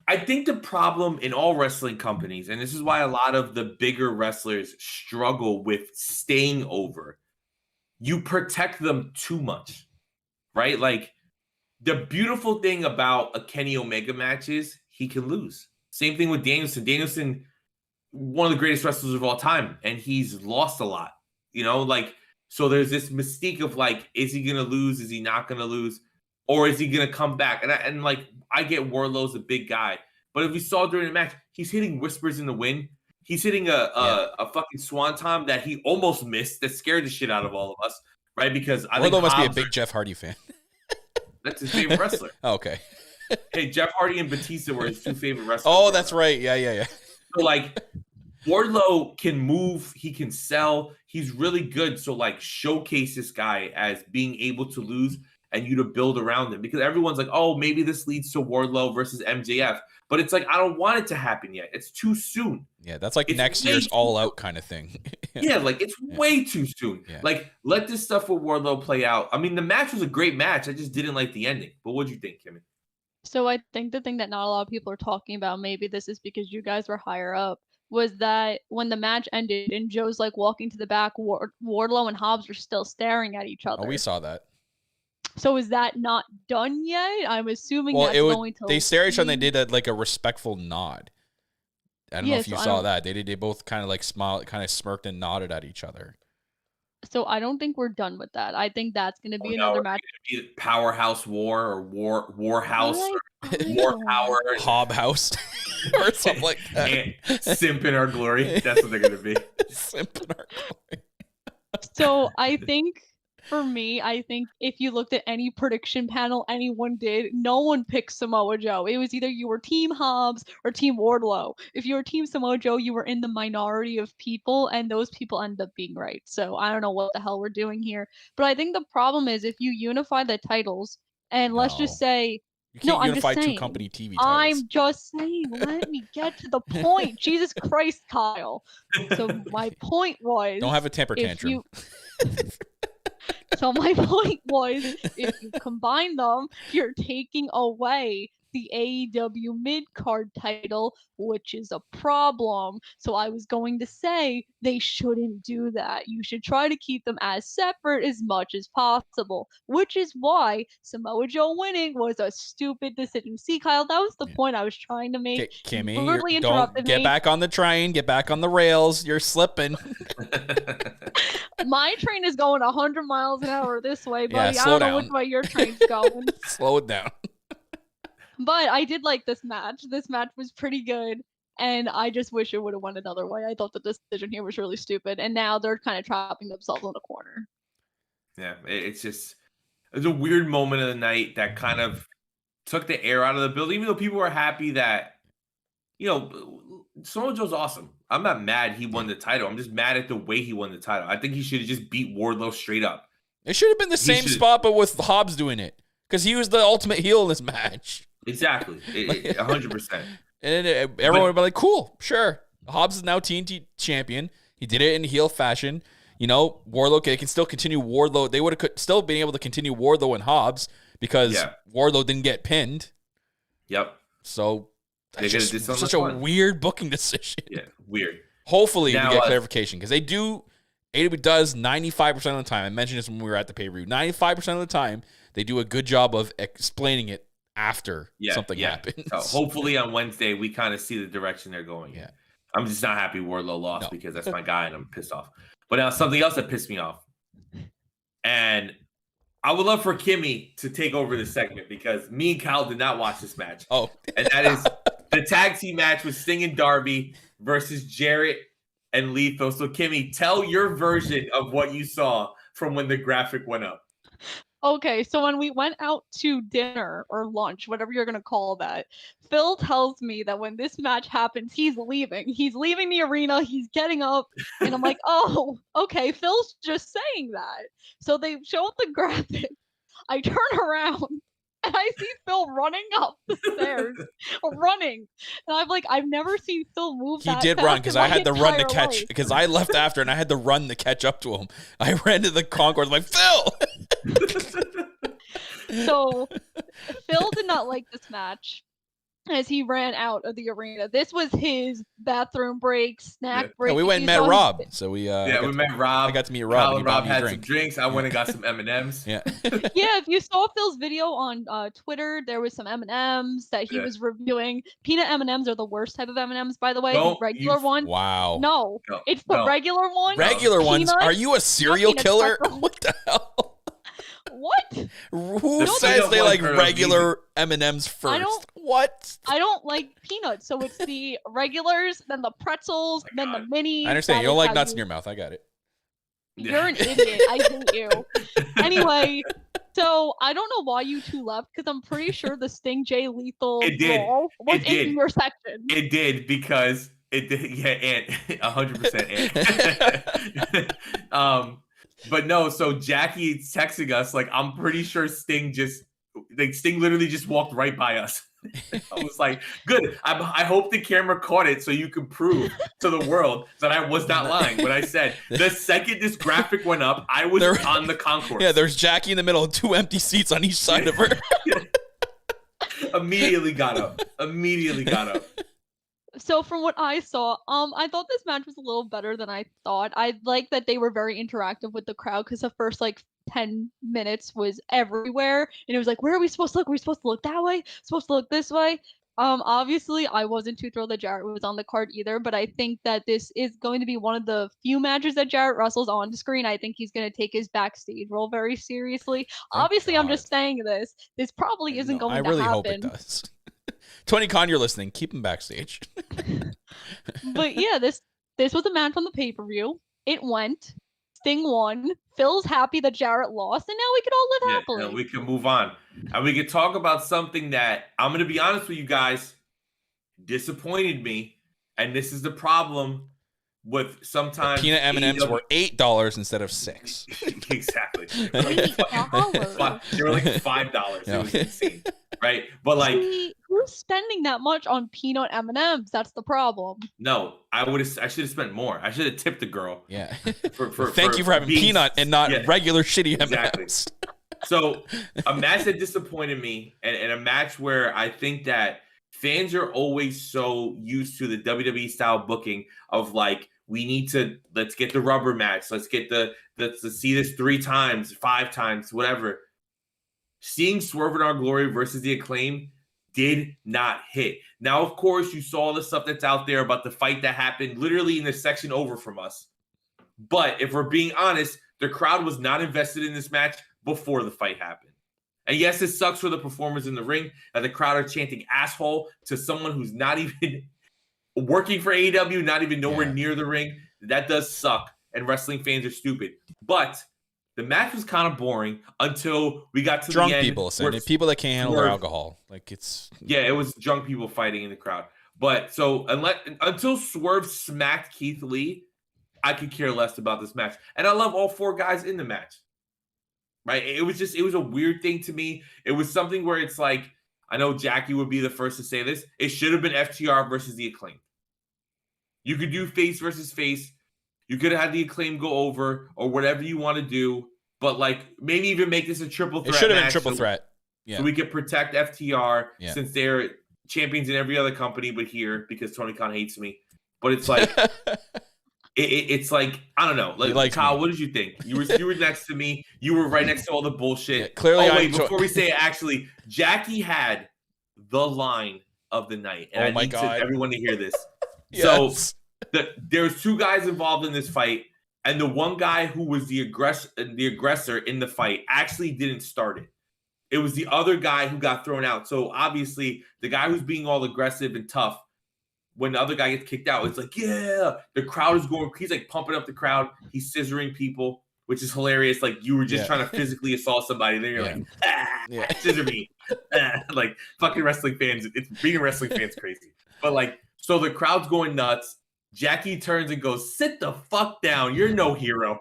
I think the problem in all wrestling companies, and this is why a lot of the bigger wrestlers struggle with staying over, you protect them too much, right? Like, the beautiful thing about a Kenny Omega match is he can lose. Same thing with Danielson. Danielson, one of the greatest wrestlers of all time, and he's lost a lot. Like, so there's this mystique of like, is he gonna lose? Is he not gonna lose? Or is he gonna come back? And like, I get Wardlow's a big guy, but if we saw during the match, he's hitting whispers in the wind. He's hitting a fucking swanton that he almost missed. That scared the shit out of all of us, right? Because I think
Wardlow must be a
Hobbs
big Jeff Hardy fan.
that's his favorite wrestler.
Okay.
Hey, Jeff Hardy and Batista were his two favorite wrestlers.
Oh, that's right. Yeah.
So like, Wardlow can move, he can sell, he's really good. So like, showcase this guy as being able to lose and you to build around him, because everyone's like, oh, maybe this leads to Wardlow versus MJF, but it's like, I don't want it to happen yet. It's too soon.
Yeah, that's like
It's
next
way
year's
too
All Out kind of thing.
Yeah, like it's way too soon.
Yeah.
Like, let this stuff with Wardlow play out. I mean, the match was a great match. I just didn't like the ending. But what'd you think, Kimmy?
So I think the thing that not a lot of people are talking about, maybe this is because you guys were higher up, was that when the match ended and Joe's like walking to the back, Wardlow and Hobbs were still staring at each other.
Oh, we saw that.
So is that not done yet? I'm assuming
Well,
that's going to.
they stare at each other and they did like a respectful nod. I don't know if you saw that. They both kind of like smiled, kind of smirked and nodded at each other.
So I don't think we're done with that. I think that's going to be another match.
Powerhouse War or Warhouse or War Power.
Hob House or something like that.
Simp in Our Glory. That's what they're going to be.
Simp in Our Glory.
So I think, for me, I think if you looked at any prediction panel anyone did, no one picked Samoa Joe. It was either you were Team Hobbs or Team Wardlow. If you were Team Samoa Joe, you were in the minority of people, and those people end up being right. So I don't know what the hell we're doing here. But I think the problem is if you unify the titles, and let's just say,
you can't unify
I'm just saying,
two company TV titles.
I'm just saying, let me get to the point. Jesus Christ, Kyle. So my point was,
don't have a temper tantrum.
So my point was, if you combine them, you're taking away the AEW mid-card title, which is a problem. So I was going to say they shouldn't do that. You should try to keep them as separate as much as possible, which is why Samoa Joe winning was a stupid decision. See, Kyle, that was the point I was trying to make.
Kimmy, don't get back on the train, get back on the rails. You're slipping.
My train is going 100 miles an hour this way, buddy.
Yeah,
I don't know which way your train's going.
Slow it down.
But I did like this match. This match was pretty good, and I just wish it would have went another way. I thought the decision here was really stupid, and now they're kind of trapping themselves in a corner.
Yeah, it's a weird moment of the night that kind of took the air out of the building, even though people were happy that, Samoa Joe's awesome. I'm not mad he won the title. I'm just mad at the way he won the title. I think he should have just beat Wardlow straight up.
It should have been the same spot, but with Hobbs doing it, because he was the ultimate heel in this match.
Exactly, 100%.
And everyone would be like, cool, sure. Hobbs is now TNT champion. He did it in heel fashion. Wardlow, they can still continue Wardlow. They would have still been able to continue Wardlow and Hobbs because Wardlow didn't get pinned.
Yep.
So that's just such a weird booking decision.
Yeah, weird.
Hopefully we get clarification, because AEW does 95% of the time. I mentioned this when we were at the pay-per-view. 95% of the time, they do a good job of explaining it after something happens.
So hopefully on Wednesday, we kind of see the direction they're going in. I'm just not happy Wardlow lost because that's my guy and I'm pissed off. But now something else that pissed me off. And I would love for Kimmy to take over this segment, because me and Kyle did not watch this match.
Oh.
And that is the tag team match with Sting and Darby versus Jarrett and Lethal. So Kimmy, tell your version of what you saw from when the graphic went up.
Okay, so when we went out to dinner or lunch, whatever you're going to call that, Phil tells me that when this match happens, he's leaving. He's leaving the arena. He's getting up. And I'm like, oh, okay, Phil's just saying that. So they show up the graphic. I turn around and I see Phil running up the stairs, running, and I've never seen Phil move.
He
that
did
fast
run
in
because
my
I had to run to
entire
catch
life.
because I left after and I had to run to catch up to him. I ran to the concourse like Phil.
So Phil did not like this match as he ran out of the arena. This was his bathroom break, snack break.
Yeah, we went and
You
met
saw
Rob. So we
we met Rob.
I got to meet Rob.
Kyle
And he
and
bought
Rob
me a
had some
drink.
drinks. I went and got some M&Ms.
Yeah.
Yeah, if you saw Phil's video on Twitter, there was some M&Ms that he was reviewing. Peanut M&Ms are the worst type of M&Ms, by the way.
Don't
The regular one.
Wow.
No,
No,
it's the
no.
regular one.
Regular ones?
Peanut,
Are you a serial
peanut
killer?
pretzels.
What the hell?
What?
Who
The
says
peanut
they
ones
like
are
regular M&Ms first?
don't-
What?
I don't like peanuts, so it's the regulars, then the pretzels, then the minis.
I understand.
That
You don't
is
like
how
nuts in
you-
your mouth. I got it.
You're an idiot. I hate you. Anyway, so I don't know why you two left because I'm pretty sure the Sting J Lethal
It did.
brawl was
It did.
in your section.
It did because it did. Yeah, and 100%. And. But no. So Jackie texting us like, I'm pretty sure Sting literally just walked right by us. I was like, good. I hope the camera caught it so you can prove to the world that I was not lying when I said the second this graphic went up, I was on the concourse.
Yeah, there's Jackie in the middle and 2 empty seats on each side of her.
Immediately got up.
So from what I saw, I thought this match was a little better than I thought. I like that they were very interactive with the crowd because the first 10 minutes was everywhere, and it was like, where are we supposed to look? Are we supposed to look that way? Supposed to look this way? Obviously, I wasn't too thrilled that Jarrett was on the card either, but I think that this is going to be one of the few matches that Jarrett Russell's on the screen. I think he's going to take his backstage role very seriously. Obviously, I'm just saying this. This probably isn't going to happen.
I really hope it does. Tony Khan, you're listening. Keep him backstage.
But yeah, this was a match on the pay-per-view. It went. Sting won. Phil's happy that Jarrett lost, and now we can all live happily.
And we can move on. And we can talk about something that, I'm going to be honest with you guys, disappointed me. And this is the problem with sometimes...
The peanut M&Ms were $8 instead of $6.
Exactly.
$8.
They were like $5. It was insane. Right? But like...
Who's spending that much on peanut M&Ms? That's the problem.
No, I should have spent more. I should have tipped the girl.
Yeah.
Thank
you for having peanut and not regular shitty
exactly.
M&Ms.
So a match that disappointed me, and a match where I think that fans are always so used to the WWE style booking of like, let's get the rubber match. Let's see this 3 times, 5 times, whatever. Seeing Swerve in Our Glory versus the Acclaim did not hit. Now, of course, you saw the stuff that's out there about the fight that happened literally in the section over from us. But if we're being honest, the crowd was not invested in this match before the fight happened. And yes, it sucks for the performers in the ring that the crowd are chanting asshole to someone who's not even working for AEW, not even nowhere near the ring. That does suck, and wrestling fans are stupid. But the match was kind of boring until we got to
drunk
the end.
People, people that can't handle their alcohol. Like
it was drunk people fighting in the crowd. But so until Swerve smacked Keith Lee, I could care less about this match. And I love all 4 guys in the match. Right? It was a weird thing to me. It was something where it's like, I know Jackie would be the first to say this. It should have been FTR versus the Acclaim. You could do face versus face. You could have had the Acclaim go over or whatever you want to do, but like maybe even make this a triple threat.
It should have been triple threat. Yeah.
So we could protect FTR since they're champions in every other company but here because Tony Khan hates me. But it's like it's like, I don't know. Like Kyle, what did you think? You were next to me. You were right next to all the bullshit.
Yeah, clearly,
before we say it, actually, Jackie had the line of the night. And I need everyone to hear this.
Yes.
So there's 2 guys involved in this fight, and the one guy who was the aggressor in the fight actually didn't start it. It was the other guy who got thrown out. So obviously, the guy who's being all aggressive and tough, when the other guy gets kicked out, it's like, yeah, the crowd is going. He's like pumping up the crowd. He's scissoring people, which is hilarious. Like you were just trying to physically assault somebody. Then you're like, scissor me. Like fucking wrestling fans. It's being a wrestling fan's crazy. But like, so the crowd's going nuts. Jackie turns and goes, sit the fuck down. You're no hero.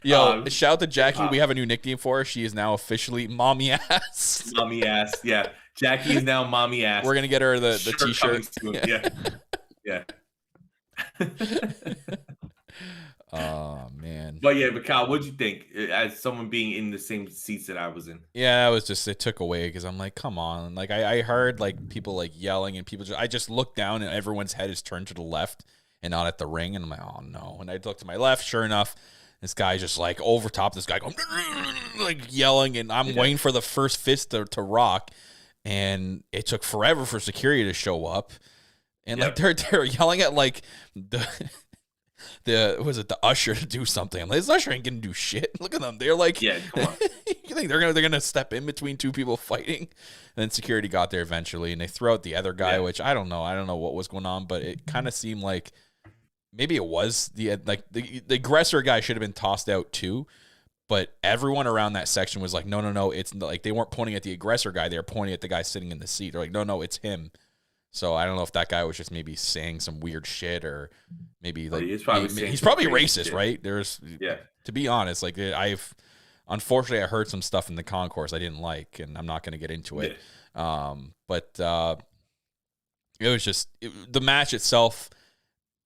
Yo, shout out to Jackie.
hip-hop.
We have a new nickname for her. She is now officially Mommy Ass.
Mommy ass. Yeah. Jackie is now mommy ass.
We're gonna get her the
Shirt
t-shirt.
coming soon. Yeah.
Oh man.
But yeah, but Kyle, what'd you think as someone being in the same seats that I was in?
Yeah, it took away because I'm like, come on. Like I heard like people like yelling and I just looked down and everyone's head is turned to the left and not at the ring. And I'm like, oh no. And I looked to my left, sure enough, this guy just like over top this guy going like yelling, and I'm waiting for the first fist to rock. And it took forever for security to show up. And like they're yelling at like the usher to do something. I'm like, this usher ain't gonna do shit. Look at them. They're like,
yeah, come on.
You think they're gonna step in between two people fighting? And then security got there eventually, and they threw out the other guy, which I don't know. I don't know what was going on, but it kind of seemed like maybe it was the aggressor guy should have been tossed out too. But everyone around that section was like, no, it's like they weren't pointing at the aggressor guy. They were pointing at the guy sitting in the seat. They're like, no, it's him. So I don't know if that guy was just maybe saying some weird shit or maybe like
he's
probably racist,
shit.
Right? To be honest, like unfortunately I heard some stuff in the concourse I didn't like, and I'm not going to get into it. But it was just the match itself.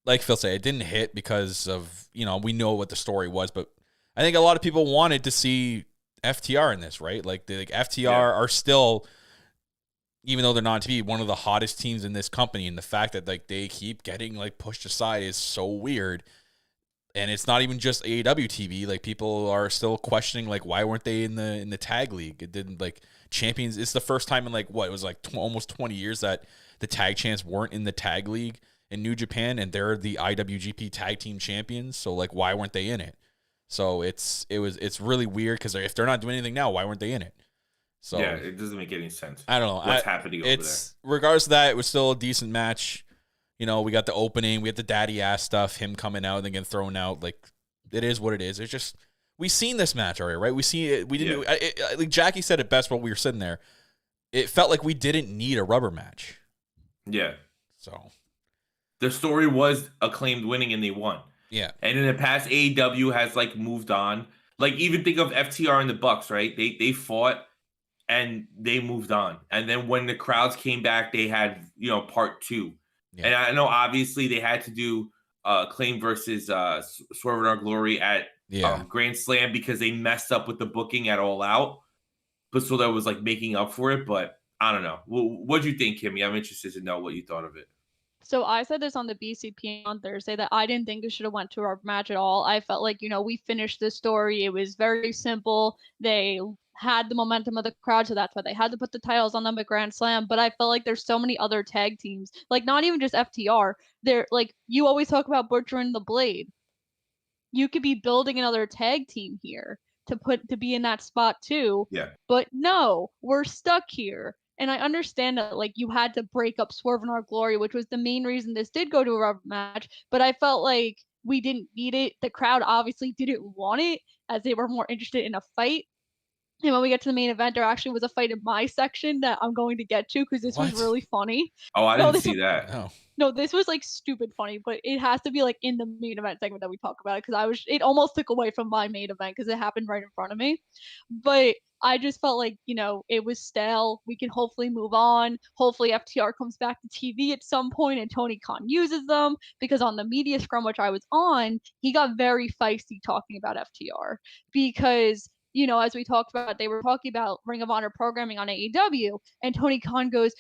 Like Phil said, it didn't hit because of we know what the story was, but I think a lot of people wanted to see FTR in this, right? Like FTR are still, even though they're not on TV, one of the hottest teams in this company, and the fact that like they keep getting like pushed aside is so weird. And it's not even just AEW TV. Like people are still questioning like why weren't they in the tag league? It didn't like champions. It's the first time in like what it was like almost 20 years that the tag champs weren't in the tag league in New Japan, and they're the IWGP tag team champions. So like why weren't they in it? So it's really weird because if they're not doing anything now, why weren't they in it? So
yeah, it doesn't make any sense.
I don't know
what's happening over there.
Regardless of that, it was still a decent match. We got the opening, we had the daddy ass stuff, him coming out and then getting thrown out. Like it is what it is. It's just we've seen this match already, right? We see it. We didn't. Like Jackie said it best while we were sitting there. It felt like we didn't need a rubber match.
Yeah.
So
the story was Acclaimed winning and they won.
Yeah.
And in the past, AEW has like moved on. Like even think of FTR and the Bucks, right? They fought and they moved on. And then when the crowds came back, they had part 2. Yeah. And I know obviously they had to do Acclaim versus Swerve in Our Glory at Grand Slam because they messed up with the booking at All Out. But so that was like making up for it. But I don't know. What'd you think, Kimmy? I'm interested to know what you thought of it.
So I said this on the BCP on Thursday that I didn't think it should have went to a rubber match at all. I felt like, we finished the story. It was very simple. They had the momentum of the crowd, so that's why they had to put the titles on them at Grand Slam. But I felt like there's so many other tag teams, like not even just FTR. They're like, you always talk about Butcher and the Blade. You could be building another tag team here to be in that spot too.
Yeah.
But no, we're stuck here. And I understand that like you had to break up Swerve in Our Glory, which was the main reason this did go to a rubber match. But I felt like we didn't need it. The crowd obviously didn't want it, as they were more interested in a fight. And when we get to the main event, there actually was a fight in my section that I'm going to get to because this was really funny.
Oh, I didn't see that.
Oh.
No, this was like stupid funny, but it has to be like in the main event segment that we talk about it because it almost took away from my main event because it happened right in front of me. But I just felt like, it was stale. We can hopefully move on. Hopefully FTR comes back to TV at some point and Tony Khan uses them because on the media scrum, which I was on, he got very feisty talking about FTR because, as we talked about, they were talking about Ring of Honor programming on AEW and Tony Khan goes,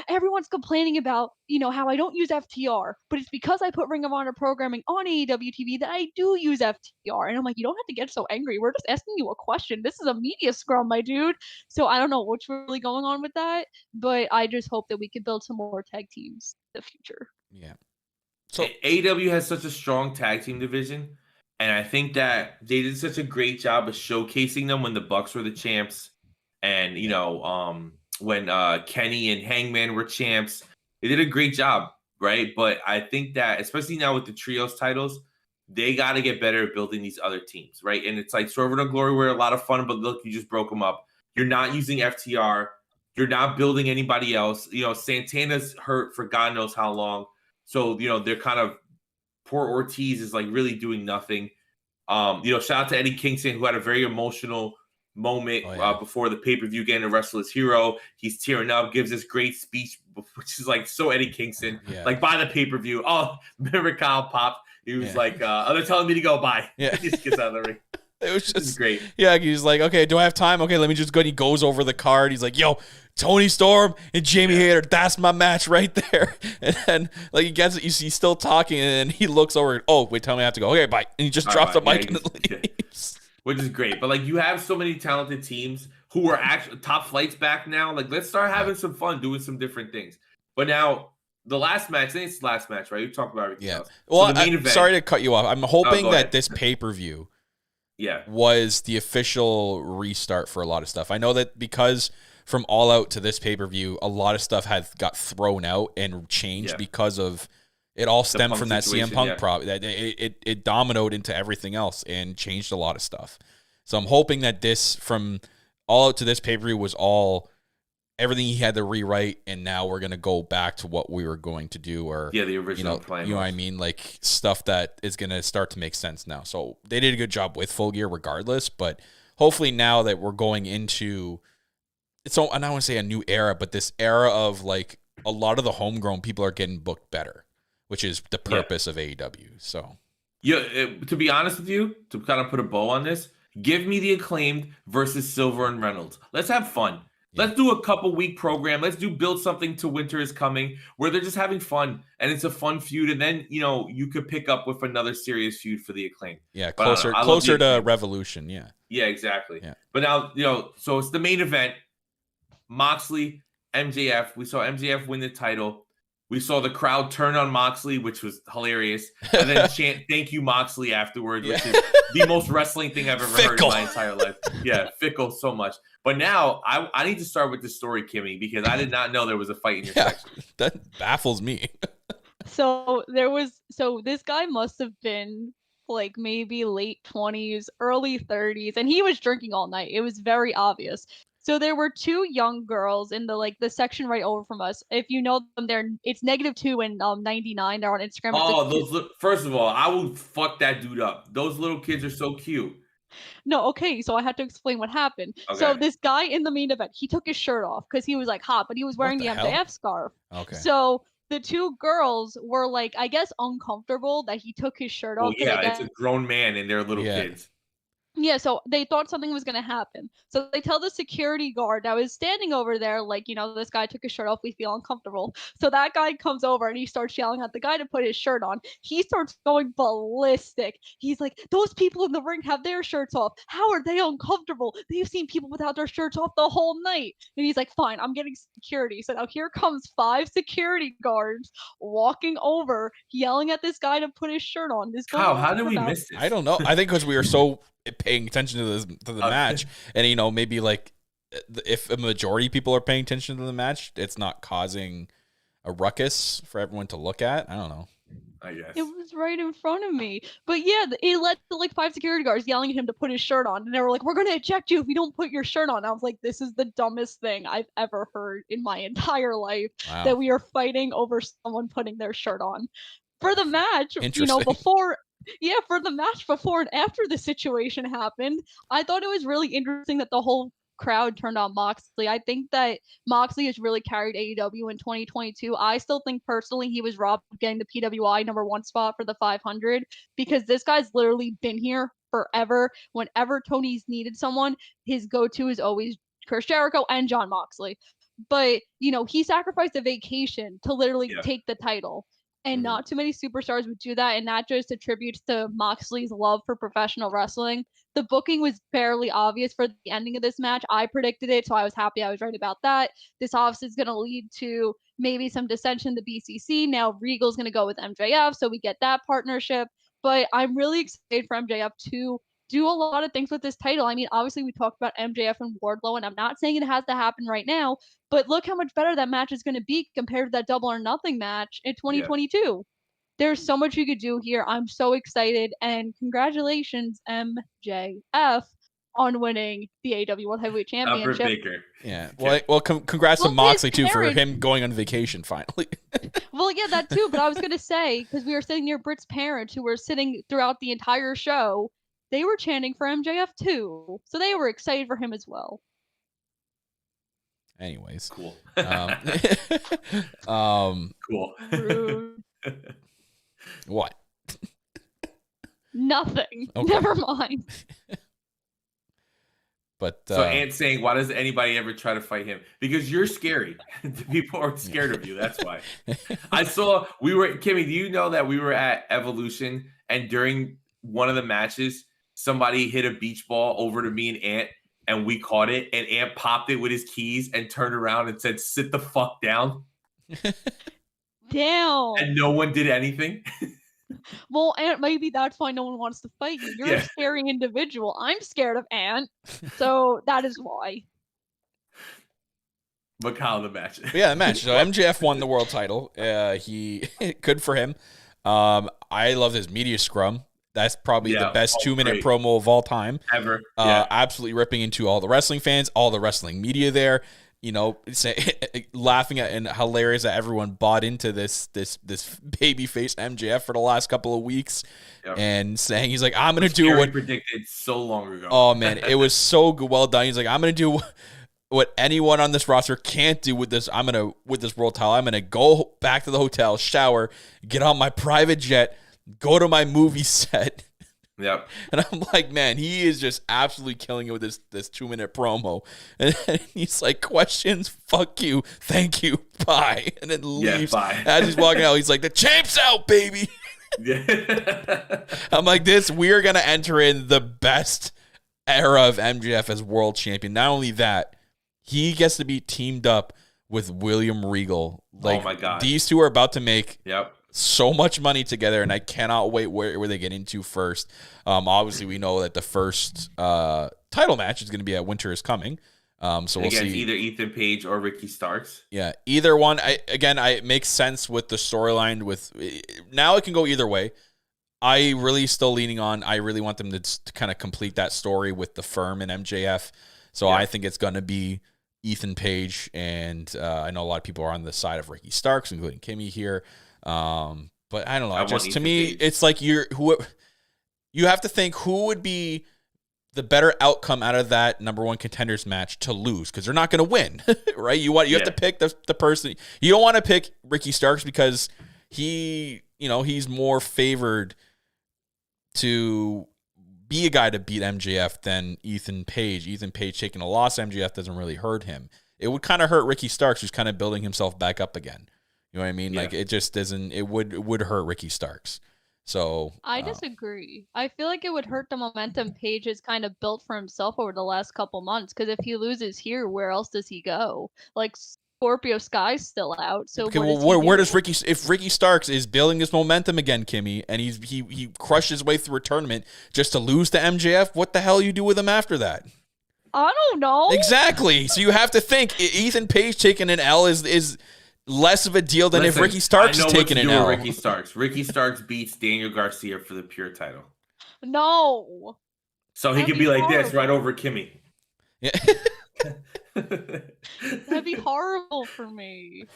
everyone's complaining about, how I don't use FTR, but it's because I put Ring of Honor programming on AEW TV that I do use FTR. And I'm like, you don't have to get so angry. We're just asking you a question. This is a media scrum, my dude. So I don't know what's really going on with that, but I just hope that we can build some more tag teams in the future.
Yeah.
So AEW has such a strong tag team division. And I think that they did such a great job of showcasing them when the Bucks were the champs. And, when Kenny and Hangman were champs, they did a great job, right? But I think that, especially now with the trios titles, they got to get better at building these other teams, right? And it's like Swerve and Glory were a lot of fun, but look, you just broke them up. You're not using FTR. You're not building anybody else. Santana's hurt for God knows how long. So, they're kind of, poor Ortiz is like really doing nothing. Shout out to Eddie Kingston, who had a very emotional moment before the pay-per-view, getting to wrestle his hero. He's tearing up, gives this great speech, which is like so Eddie Kingston. Like by the pay-per-view. Oh, remember Kyle popped. He was like, they're telling me to go, bye. He just gets out of the ring.
It was just
great.
Yeah, he's like, okay, do I have time? Okay, let me just go. And he goes over the card. He's like, yo, Tony Storm and Jamie Hayter, that's my match right there. And then like he gets it, he's still talking, and then he looks over. Oh, wait, tell me I have to go. Okay, bye. And he just drops the mic and leaves.
Which is great. But like you have so many talented teams who are actually top flights back now. Like let's start having some fun, doing some different things. But now the last match, I think it's the last match, right? You talked about everything else.
Well, sorry to cut you off. I'm hoping that this pay-per-view was the official restart for a lot of stuff. I know that because from All Out to this pay-per-view, a lot of stuff got thrown out and changed because of it all stemmed from that CM Punk problem. That it dominoed into everything else and changed a lot of stuff. So I'm hoping that this from All Out to this pay-per-view was all everything he had to rewrite, and now we're gonna go back to what we were going to do, or
the original plan.
You know what I mean? Like stuff that is gonna start to make sense now. So they did a good job with Full Gear, regardless. But hopefully now that we're going into and I don't want to say a new era, but this era of like a lot of the homegrown people are getting booked better, which is the purpose of AEW. So
to be honest with you, to kind of put a bow on this, give me the Acclaimed versus Silver and Reynolds. Let's have fun. Let's do a couple-week program. Let's build something to Winter is Coming where they're just having fun, and it's a fun feud. And then, you could pick up with another serious feud for the Acclaim.
Yeah, closer to Revolution, yeah.
Yeah, exactly. Yeah. But now, so it's the main event. Moxley, MJF. We saw MJF win the title. We saw the crowd turn on Moxley, which was hilarious. And then chant, "Thank you, Moxley," afterwards, which is the most wrestling thing I've ever heard in my entire life. Yeah, fickle so much. But now I need to start with the story, Kimmy, because I did not know there was a fight in your section.
That baffles me.
So this guy must have been like maybe late 20s, early 30s, and he was drinking all night. It was very obvious. So there were two young girls in the section right over from us. If you know them, it's -2 and 99. They're on Instagram.
Oh, first of all, I will fuck that dude up. Those little kids are so cute.
No, okay, so I had to explain what happened. Okay. So this guy in the main event, he took his shirt off because he was like hot, but he was wearing the MJF scarf.
Okay.
So the two girls were like, I guess, uncomfortable that he took his shirt off.
Well, yeah, it's a grown man and they're little kids.
Yeah, so they thought something was going to happen. So they tell the security guard that was standing over there, like, this guy took his shirt off. We feel uncomfortable. So that guy comes over and he starts yelling at the guy to put his shirt on. He starts going ballistic. He's like, those people in the ring have their shirts off. How are they uncomfortable? They've seen people without their shirts off the whole night. And he's like, fine, I'm getting security. So now here comes 5 security guards walking over, yelling at this guy to put his shirt on.
How did we miss this?
I don't know. I think because we were so paying attention to the match, and maybe like if a majority of people are paying attention to the match, it's not causing a ruckus for everyone to look at. I don't know.
I guess
it was right in front of me, but yeah, it led to like 5 security guards yelling at him to put his shirt on, and they were like, "We're gonna eject you if you don't put your shirt on." I was like, "This is the dumbest thing I've ever heard in my entire life." Wow. That we are fighting over someone putting their shirt on for the match. For the match before and after the situation happened, I thought it was really interesting that the whole crowd turned on Moxley. I think that Moxley has really carried AEW in 2022. I still think personally he was robbed of getting the PWI #1 spot for the 500 because this guy's literally been here forever. Whenever Tony's needed someone, his go-to is always Chris Jericho and Jon Moxley. But, he sacrificed a vacation to literally take the title. And not too many superstars would do that, and that just attributes to Moxley's love for professional wrestling. The booking was fairly obvious for the ending of this match. I predicted it, so I was happy I was right about that. This obviously is going to lead to maybe some dissension in the BCC. Now Regal's going to go with MJF, so we get that partnership. But I'm really excited for MJF to do a lot of things with this title. I mean, obviously we talked about MJF and Wardlow, and I'm not saying it has to happen right now, but look how much better that match is going to be compared to that Double or Nothing match in 2022. Yeah. There's so much you could do here. I'm so excited, and congratulations, MJF, on winning the AEW World Heavyweight Championship.
Baker.
Yeah. Well, congrats to Moxley too for him going on vacation finally.
Well, yeah, that too. But I was going to say, because we were sitting near Britt's parents, who were sitting throughout the entire show, they were chanting for MJF too. So they were excited for him as well.
Anyways.
Cool.
Cool.
Rude.
What?
Nothing.
Okay.
Never mind.
But
so Ant's saying, why does anybody ever try to fight him? Because you're scary. People are scared of you. That's why. Kimmy, do you know that we were at Evolution and during one of the matches, somebody hit a beach ball over to me and Ant and we caught it and Ant popped it with his keys and turned around and said, sit the fuck down.
Damn.
And no one did anything.
Well, Ant, maybe that's why no one wants to fight you. You're a scary individual. I'm scared of Ant, so that is why.
But Kyle, the match.
Yeah, the match. So MJF won the world title. He good for him. I love his media scrum. That's probably the best 2-minute promo of all time
ever.
Absolutely ripping into all the wrestling fans, all the wrestling media there. You know, laughing at and hilarious that everyone bought into this babyface MJF for the last couple of weeks, and saying he's like, I'm gonna do what
predicted so long ago.
Oh man, it was so good, well done. He's like, I'm gonna do what anyone on this roster can't do with this. With this world title, I'm gonna go back to the hotel, shower, get on my private jet, go to my movie set.
Yep.
And I'm like, man, he is just absolutely killing it with this 2-minute promo. And he's like, questions, fuck you, thank you, bye. And then leaves.
Yeah, bye.
As he's walking out, he's like, the champ's out, baby.
Yeah.
I'm like, we're going to enter in the best era of MJF as world champion. Not only that, he gets to be teamed up with William Regal. Like,
oh my God.
These two are about to make
so
much money together, and I cannot wait where they get into first. Obviously, we know that the first title match is going to be at Winter is Coming. So we'll see
either Ethan Page or Ricky Starks.
Yeah, either one. It makes sense with the storyline. With now, it can go either way. I really still leaning on. I really want them to kind of complete that story with the Firm and MJF. So I think it's going to be Ethan Page, and I know a lot of people are on the side of Ricky Starks, including Kimmy here. But I don't know. To me, it's like you have to think who would be the better outcome out of that number one contenders match to lose, because they're not going to win, right? You have to pick the person. You don't want to pick Ricky Starks because he's more favored to be a guy to beat MJF than Ethan Page. Ethan Page taking a loss, MJF doesn't really hurt him. It would kind of hurt Ricky Starks, who's kind of building himself back up again. You know what I mean? Yeah. Like, it just doesn't. It would hurt Ricky Starks. So
I disagree. I feel like it would hurt the momentum Page has kind of built for himself over the last couple months. Because if he loses here, where else does he go? Like, Scorpio Sky's still out. So
okay, where does Ricky? If Ricky Starks is building his momentum again, Kimmy, and he crushed his way through a tournament just to lose to MJF, what the hell you do with him after that?
I don't know.
Exactly. So you have to think Ethan Page taking an L is less of a deal than if Ricky Starks is taking an L.
Ricky Starks. Ricky Starks beats Daniel Garcia for the pure title.
No.
So he could be like this right over Kimmy.
Yeah.
That'd be horrible for me.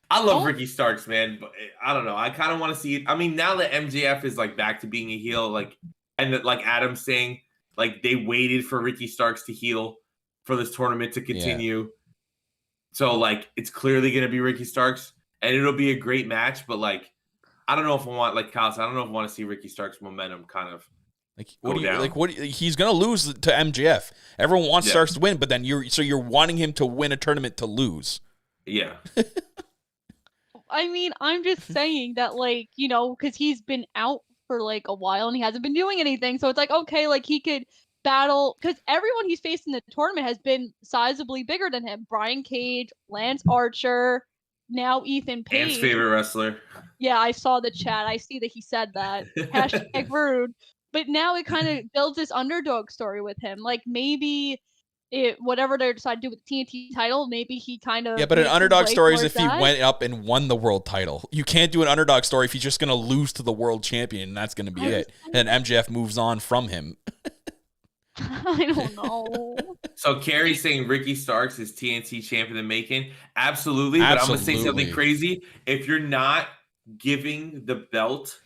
I love Ricky Starks, man, but I don't know. I kind of want to see it. I mean, now that MJF is like back to being a heel, like, and that, like Adam's saying, like they waited for Ricky Starks to heel for this tournament to continue. Yeah. So, like, it's clearly going to be Ricky Starks, and it'll be a great match. But, like, I don't know if I want, like Kyle said, I don't know if I want to see Ricky Starks' momentum kind of
he's going to lose to MJF. Everyone wants Starks to win, but then you're wanting him to win a tournament to lose.
Yeah.
I mean, I'm just saying that, like, because he's been out for, like, a while, and he hasn't been doing anything. So it's like, okay, like, he could battle, because everyone he's faced in the tournament has been sizably bigger than him. Brian Cage, Lance Archer, now Ethan Page.
Ant's favorite wrestler.
Yeah, I saw the chat. I see that he said that. Hashtag rude. But now it kind of builds this underdog story with him. Like, maybe whatever they decide to do with the TNT title, maybe he kind of...
Yeah, but an underdog story is if he went up and won the world title. You can't do an underdog story if he's just going to lose to the world champion, and that's going to be it. And MJF moves on from him.
I don't know.
So Carrie's saying Ricky Starks is TNT champion in the making. Absolutely. But I'm going to say something crazy. If you're not giving the belt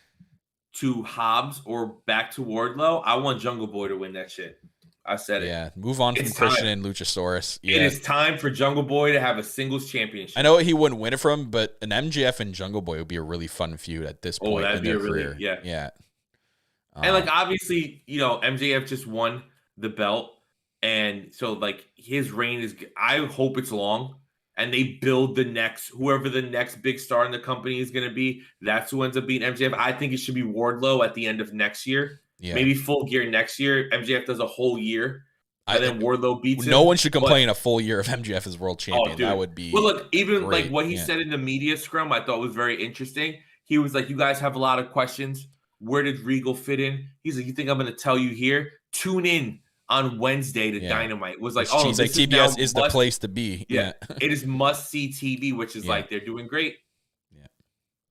to Hobbs or back to Wardlow, I want Jungle Boy to win that shit. I said it.
Yeah, move on from
It's
Christian
time.
and Luchasaurus.
It
Yeah,
is time for Jungle Boy to have a singles championship.
I know he wouldn't win it from, but an MJF and Jungle Boy would be a really fun feud at this point
that'd
in
be
their
a really
career.
yeah.
Yeah.
And like obviously, MJF just won the belt, and so like his reign is. I hope it's long, and they build whoever the next big star in the company is going to be. That's who ends up being MJF. I think it should be Wardlow at the end of next year.
Yeah.
Maybe Full Gear next year. MJF does a whole year, and then Wardlow beats him.
No one should complain a full year of MJF as world champion.
Dude.
That would be
well. Look, even
great.
like what he
Yeah.
said in the media scrum, I thought was very interesting. He was like, "You guys have a lot of questions. Where did Regal fit in?" He's like, "You think I'm going to tell you here? Tune in on Wednesday to Dynamite." It was like,
He's like, TBS is the place to be.
Yeah, it is must see TV, which is like they're doing great.
Yeah,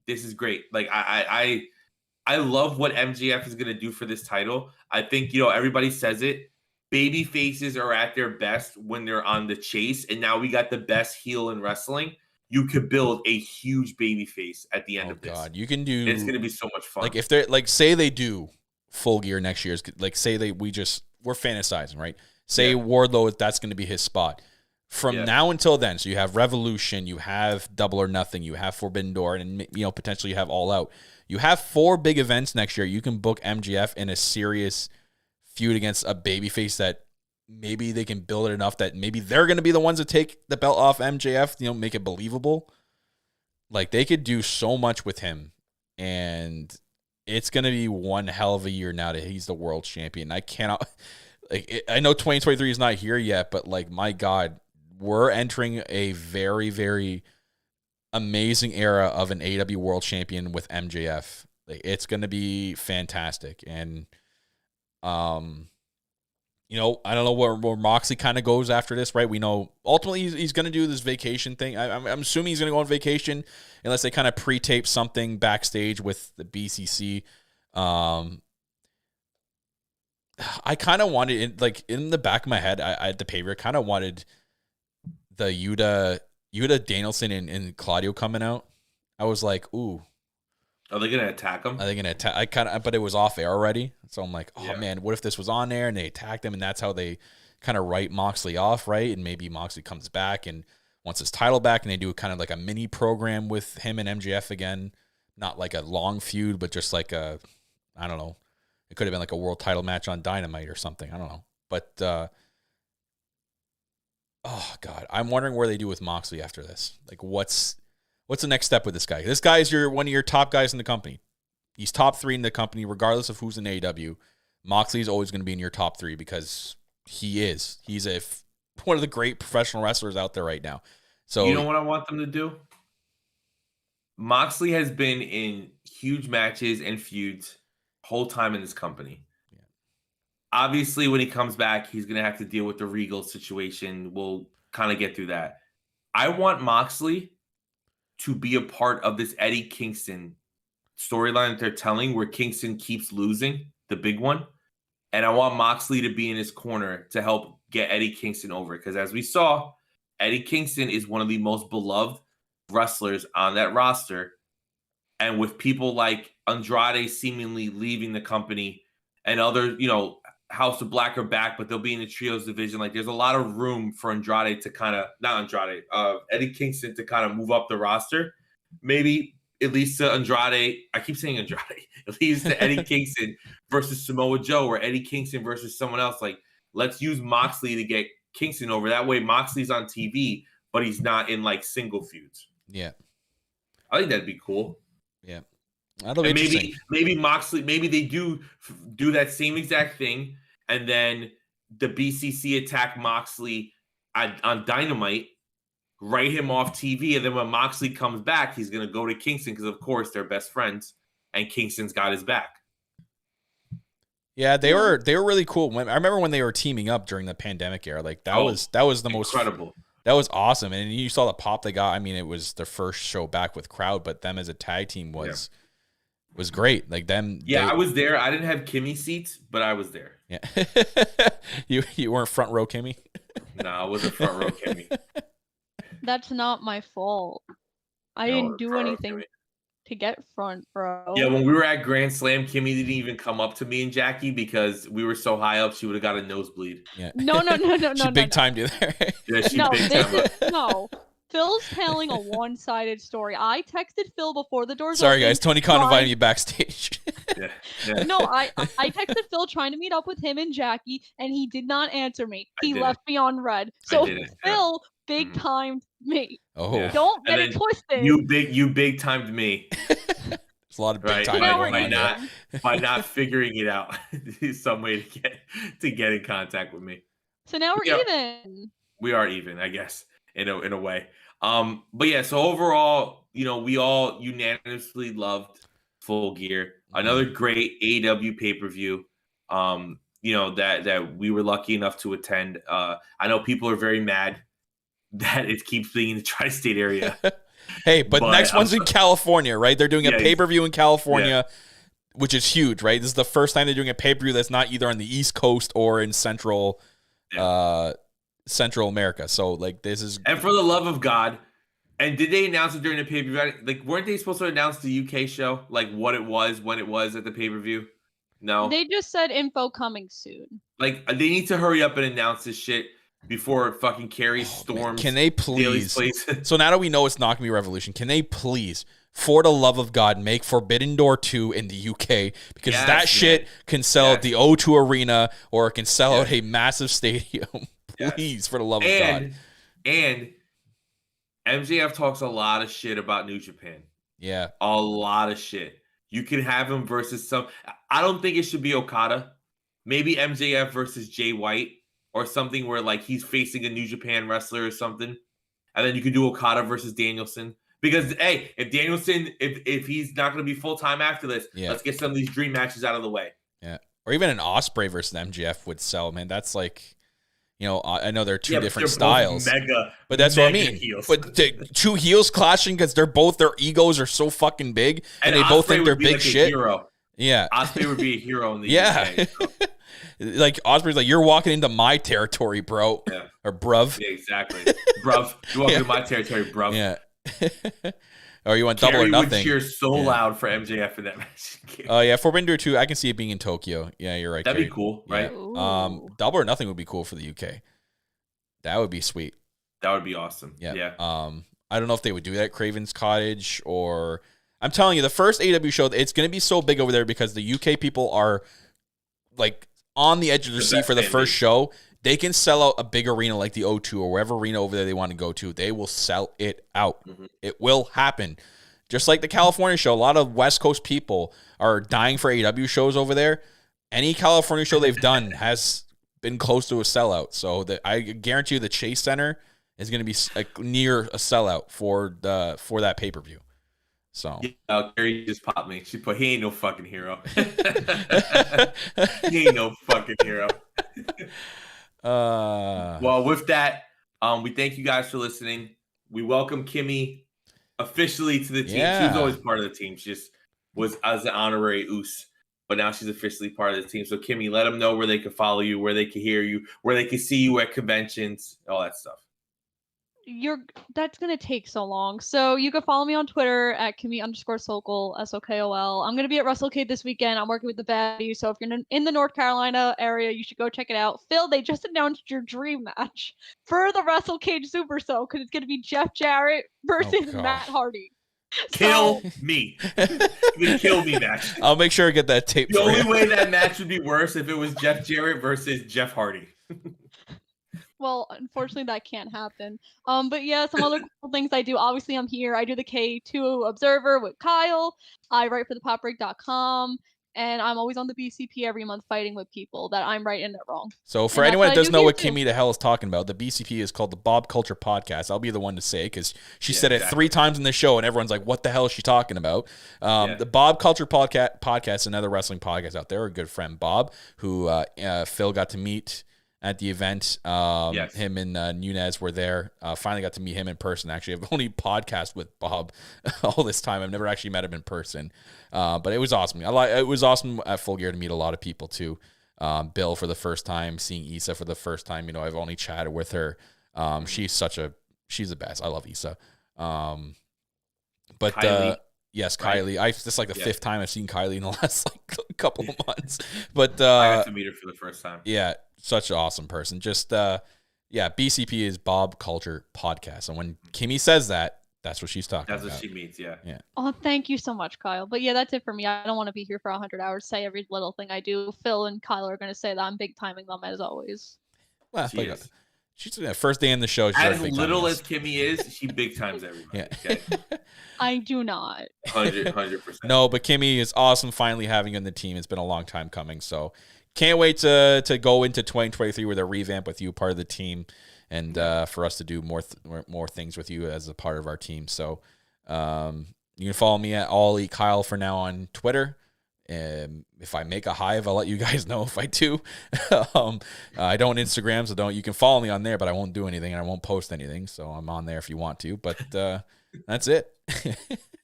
this is great. Like I love what MJF is going to do for this title. I think everybody says it. Baby faces are at their best when they're on the chase, and now we got the best heel in wrestling. You could build a huge baby face at the end of this.
Oh God, you can do.
It's going to be so much fun.
Like if they're like, say they do Full Gear next year. Like say we're fantasizing, right? Say Wardlow, that's going to be his spot from now until then. So you have Revolution, you have Double or Nothing, you have Forbidden Door, and potentially you have All Out. You have 4 big events next year. You can book MJF in a serious feud against a babyface that maybe they can build it enough that maybe they're going to be the ones that take the belt off MJF, make it believable. Like they could do so much with him, and it's going to be one hell of a year now that he's the world champion. I cannot I know 2023 is not here yet, but like, my God, we're entering a very, very amazing era of an AEW world champion with MJF. Like, it's going to be fantastic. And, I don't know where Moxley kind of goes after this, right? We know ultimately he's going to do this vacation thing. I'm assuming he's going to go on vacation unless they kind of pre-tape something backstage with the BCC. I kind of wanted, in the back of my head, I at the paper, kind of wanted the Yuta Danielson and Claudio coming out. I was like, ooh.
Are they going to attack him?
Are they going to attack? But it was off air already. So I'm like, man, what if this was on there and they attacked him and that's how they kind of write Moxley off, right? And maybe Moxley comes back and wants his title back and they do kind of like a mini program with him and MJF again. Not like a long feud, but just like I don't know. It could have been like a world title match on Dynamite or something. I don't know. But, oh, God. I'm wondering where they do with Moxley after this. Like, what's the next step with this guy? This guy is one of your top guys in the company. He's top 3 in the company, regardless of who's in AEW. Moxley is always going to be in your top 3 because he's one of the great professional wrestlers out there right now. So
you know what I want them to do? Moxley has been in huge matches and feuds whole time in this company. Yeah. Obviously, when he comes back, he's going to have to deal with the Regal situation. We'll kind of get through that. I want Moxley to be a part of this Eddie Kingston storyline that they're telling where Kingston keeps losing, the big one. And I want Moxley to be in his corner to help get Eddie Kingston over. Because as we saw, Eddie Kingston is one of the most beloved wrestlers on that roster. And with people like Andrade seemingly leaving the company and other, House of Black are back, but they'll be in the trios division. Like, there's a lot of room for Andrade to Eddie Kingston to kind of move up the roster. Maybe it leads to Andrade. I keep saying Andrade. It leads to Eddie Kingston versus Samoa Joe, or Eddie Kingston versus someone else. Like, let's use Moxley to get Kingston over. That way Moxley's on TV, but he's not in like single feuds.
Yeah.
I think that'd be cool.
Yeah. That'll be
maybe Moxley, maybe they do that same exact thing. And then the BCC attack Moxley on Dynamite, write him off TV. And then when Moxley comes back, he's going to go to Kingston because, of course, they're best friends. And Kingston's got his back.
Yeah, they were really cool. I remember when they were teaming up during the pandemic era. Like that was the most
incredible.
That was awesome. And you saw the pop they got. I mean, it was their first show back with crowd, but them as a tag team was great. Like them.
Yeah, I was there. I didn't have Kimmy seats, but I was there.
Yeah. you weren't front row Kimmy?
No, I wasn't front row Kimmy.
That's not my fault. I didn't do anything. to get front row.
Yeah, when we were at Grand Slam, Kimmy didn't even come up to me and Jackie because we were so high up. She would have got a nosebleed.
Yeah.
No.
She big timed you there.
Yeah, she
No,
big
this
time up.
is no. Phil's telling a one-sided story. I texted Phil before the doors.
Sorry,
opened,
guys. Tony Khan
trying-
invited me backstage.
Yeah.
No, I texted Phil trying to meet up with him and Jackie, and he did not answer me.
I
He
did
left me on red. So
did it, yeah.
Phil big
Mhm.
timed me.
Oh,
Yeah.
Don't get
And
it
then
twisted.
You big timed me,
there's a lot of big
right?
time
Now
By,
we're
going
by
on.
not
Yeah.
by not figuring it out. Some way to get in contact with me.
So now we're
Yeah.
even.
We are even, I guess, in a way. But yeah, so overall, we all unanimously loved Full Gear. Another great AEW pay-per-view. That we were lucky enough to attend. I know people are very mad that it keeps being in the tri-state area.
Hey, but next one's in California, right? They're doing a
Yeah,
pay-per-view in California, which is huge, right? This is the first time they're doing a pay-per-view that's not either on the East Coast or in Central America. So, like, this is...
And for the love of God, and did they announce it during the pay-per-view? Like, weren't they supposed to announce the UK show? Like, what it was, when it was at the pay-per-view? No.
They just said info coming soon.
Like, they need to hurry up and announce this shit before fucking Carrie storms.
Can they
Daly's
please?
place.
So now that we know it's not going to be Revolution, can they please, for the love of God, make Forbidden Door 2 in the UK? Because
Yes,
that shit
man.
can sell
Yes.
at the O2 Arena or it can sell
Yes.
at a massive stadium.
Yes.
Please, for the love of God.
And MJF talks a lot of shit about New Japan.
Yeah.
A lot of shit. You can have him versus some. I don't think it should be Okada. Maybe MJF versus Jay White or something where like he's facing a New Japan wrestler or something. And then you could do Okada versus Danielson. Because hey, if Danielson, if he's not going to be full time after this, let's get some of these dream matches out of the way.
Yeah. Or even an Osprey versus MJF would sell, man. That's like, I know they're two different styles. But that's what I mean.
Heels.
But two heels clashing because their egos are so fucking big and they both think they're big shit.
Hero.
Yeah.
Osprey would be a hero in the
UK. So. Like Osprey's like, you're walking into my territory, bro.
Yeah.
Or bruv.
Yeah, exactly. Bruv. You're walking into my territory, bruv.
Yeah. Or you want double or nothing.
Would cheer so loud for MJF in that match.
Oh yeah, Forbidden Door 2, I can see it being in Tokyo. Yeah, you're right.
That'd be cool, right?
Yeah. Double or nothing would be cool for the UK. That would be sweet.
That would be awesome. Yeah.
I don't know if they would do that at Craven's Cottage or I'm telling you, the first AEW show, it's going to be so big over there because the UK people are like on the edge of their seat for the first show. They can sell out a big arena like the O2 or wherever arena over there they want to go to. They will sell it out. Mm-hmm. It will happen. Just like the California show, a lot of West Coast people are dying for AEW shows over there. Any California show they've done has been close to a sellout. So I guarantee you the Chase Center is going to be near a sellout for that pay-per-view. So
Gary just popped me. She put, he ain't no fucking hero. He ain't no fucking hero. Well, with that, we thank you guys for listening. We welcome Kimmy officially to the team.
Yeah.
She was always part of the team. She just was as an honorary oos, but now she's officially part of the team. So Kimmy, let them know where they can follow you, where they can hear you, where they can see you at conventions, all that stuff.
That's gonna take so long. So you can follow me on Twitter at Kimmy_Sokol, SOKOL. I'm gonna be at WrestleCade this weekend. I'm working with the baddies. So if you're in the North Carolina area, you should go check it out. Phil, they just announced your dream match for the WrestleCade Super Show because it's gonna be Jeff Jarrett versus Matt Hardy.
Kill me. You kill me match.
I'll make sure I get that tape.
The only way that match would be worse if it was Jeff Jarrett versus Jeff Hardy.
Well, unfortunately, that can't happen. But yeah, some other cool things I do. Obviously, I'm here. I do the K2 Observer with Kyle. I write for thepopbreak.com. And I'm always on the BCP every month fighting with people that I'm right and they're wrong.
So for anyone that doesn't know what Kimmy the hell is talking about, the BCP is called the Bob Culture Podcast. I'll be the one to say it because she said it 3 times in the show and everyone's like, what the hell is she talking about? The Bob Culture Podcast, another wrestling podcast out there, our good friend Bob, who Phil got to meet at the event. Him and Nunez were there. Finally got to meet him in person. Actually, I've only podcasted with Bob all this time. I've never actually met him in person. But it was awesome. It was awesome at Full Gear to meet a lot of people too. Bill for the first time, seeing Issa for the first time. I've only chatted with her. She's the best. I love Issa. But
Kylie.
Yes,
Right?
Kylie. This is like the
Yeah.
5th time I've seen Kylie in the last like couple of months. But
I got to meet her for the first time.
yeah, such an awesome person. Just yeah, BCP is Bob Culture Podcast. And when Kimmy says that, that's what she's talking
That's
about.
what she means, yeah.
Oh, thank you so much, Kyle. But yeah, that's it for me. I don't want to be here for 100 hours, say every little thing I do. Phil and Kyle are going to say that I'm big timing them as always.
Well,
She is.
She's first day in the show. She's
As
already big
little
timing
as Kimmy is, she big times everybody.
Yeah.
Okay?
I do not.
100%.
No, but Kimmy is awesome finally having you in the team. It's been a long time coming. So can't wait to go into 2023 with a revamp with you, part of the team, and for us to do more things with you as a part of our team. So you can follow me at All Elite Kyle for now on Twitter. If I make a hive, I'll let you guys know if I do. I don't Instagram, so you can follow me on there, but I won't do anything and I won't post anything. So I'm on there if you want to, but that's it.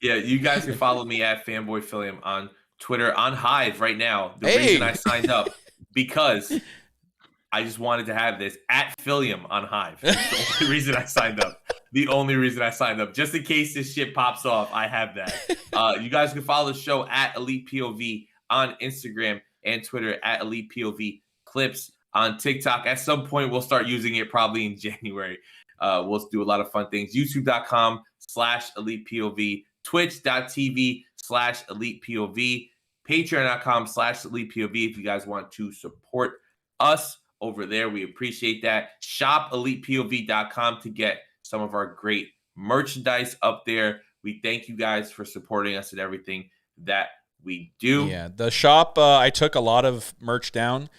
Yeah, you guys can follow me at Fanboy Philium on Twitter, on Hive right now. The reason I signed up, because I just wanted to have this at Philium on Hive. It's the only reason I signed up. The only reason I signed up. Just in case this shit pops off, I have that. You guys can follow the show at Elite POV on Instagram and Twitter, at Elite POV Clips on TikTok. At some point, we'll start using it probably in January. We'll do a lot of fun things. YouTube.com/Elite POV, Twitch.tv/Elite POV, Patreon.com/Elite POV if you guys want to support us over there. We appreciate that. Shop ElitePOV.com to get some of our great merchandise up there. We thank you guys for supporting us and everything that we do.
Yeah, the shop, I took a lot of merch down.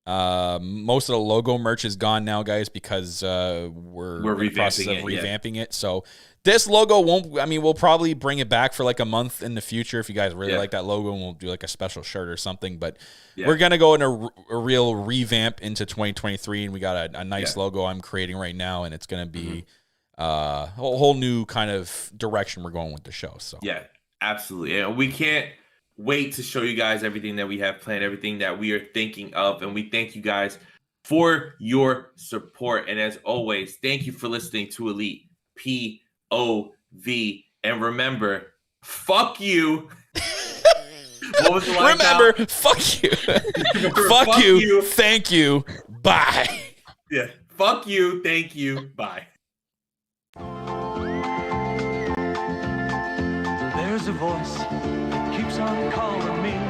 Most of the logo merch is gone now, guys, because we're in the process of revamping it. So this logo we'll probably bring it back for like a month in the future if you guys really like that logo, and we'll do like a special shirt or something. But we're going to go in a real revamp into 2023, and we got a nice logo I'm creating right now, and it's going to be a whole new kind of direction we're going with the show. So
yeah, absolutely. And we can't wait to show you guys everything that we have planned, everything that we are thinking of. And we thank you guys for your support. And as always, thank you for listening to Elite POV. And remember, fuck you. What was the line?
Remember, fuck you. Fuck you. Thank you. Bye.
Yeah. Fuck you. Thank you. Bye.
There's a voice that keeps on calling me.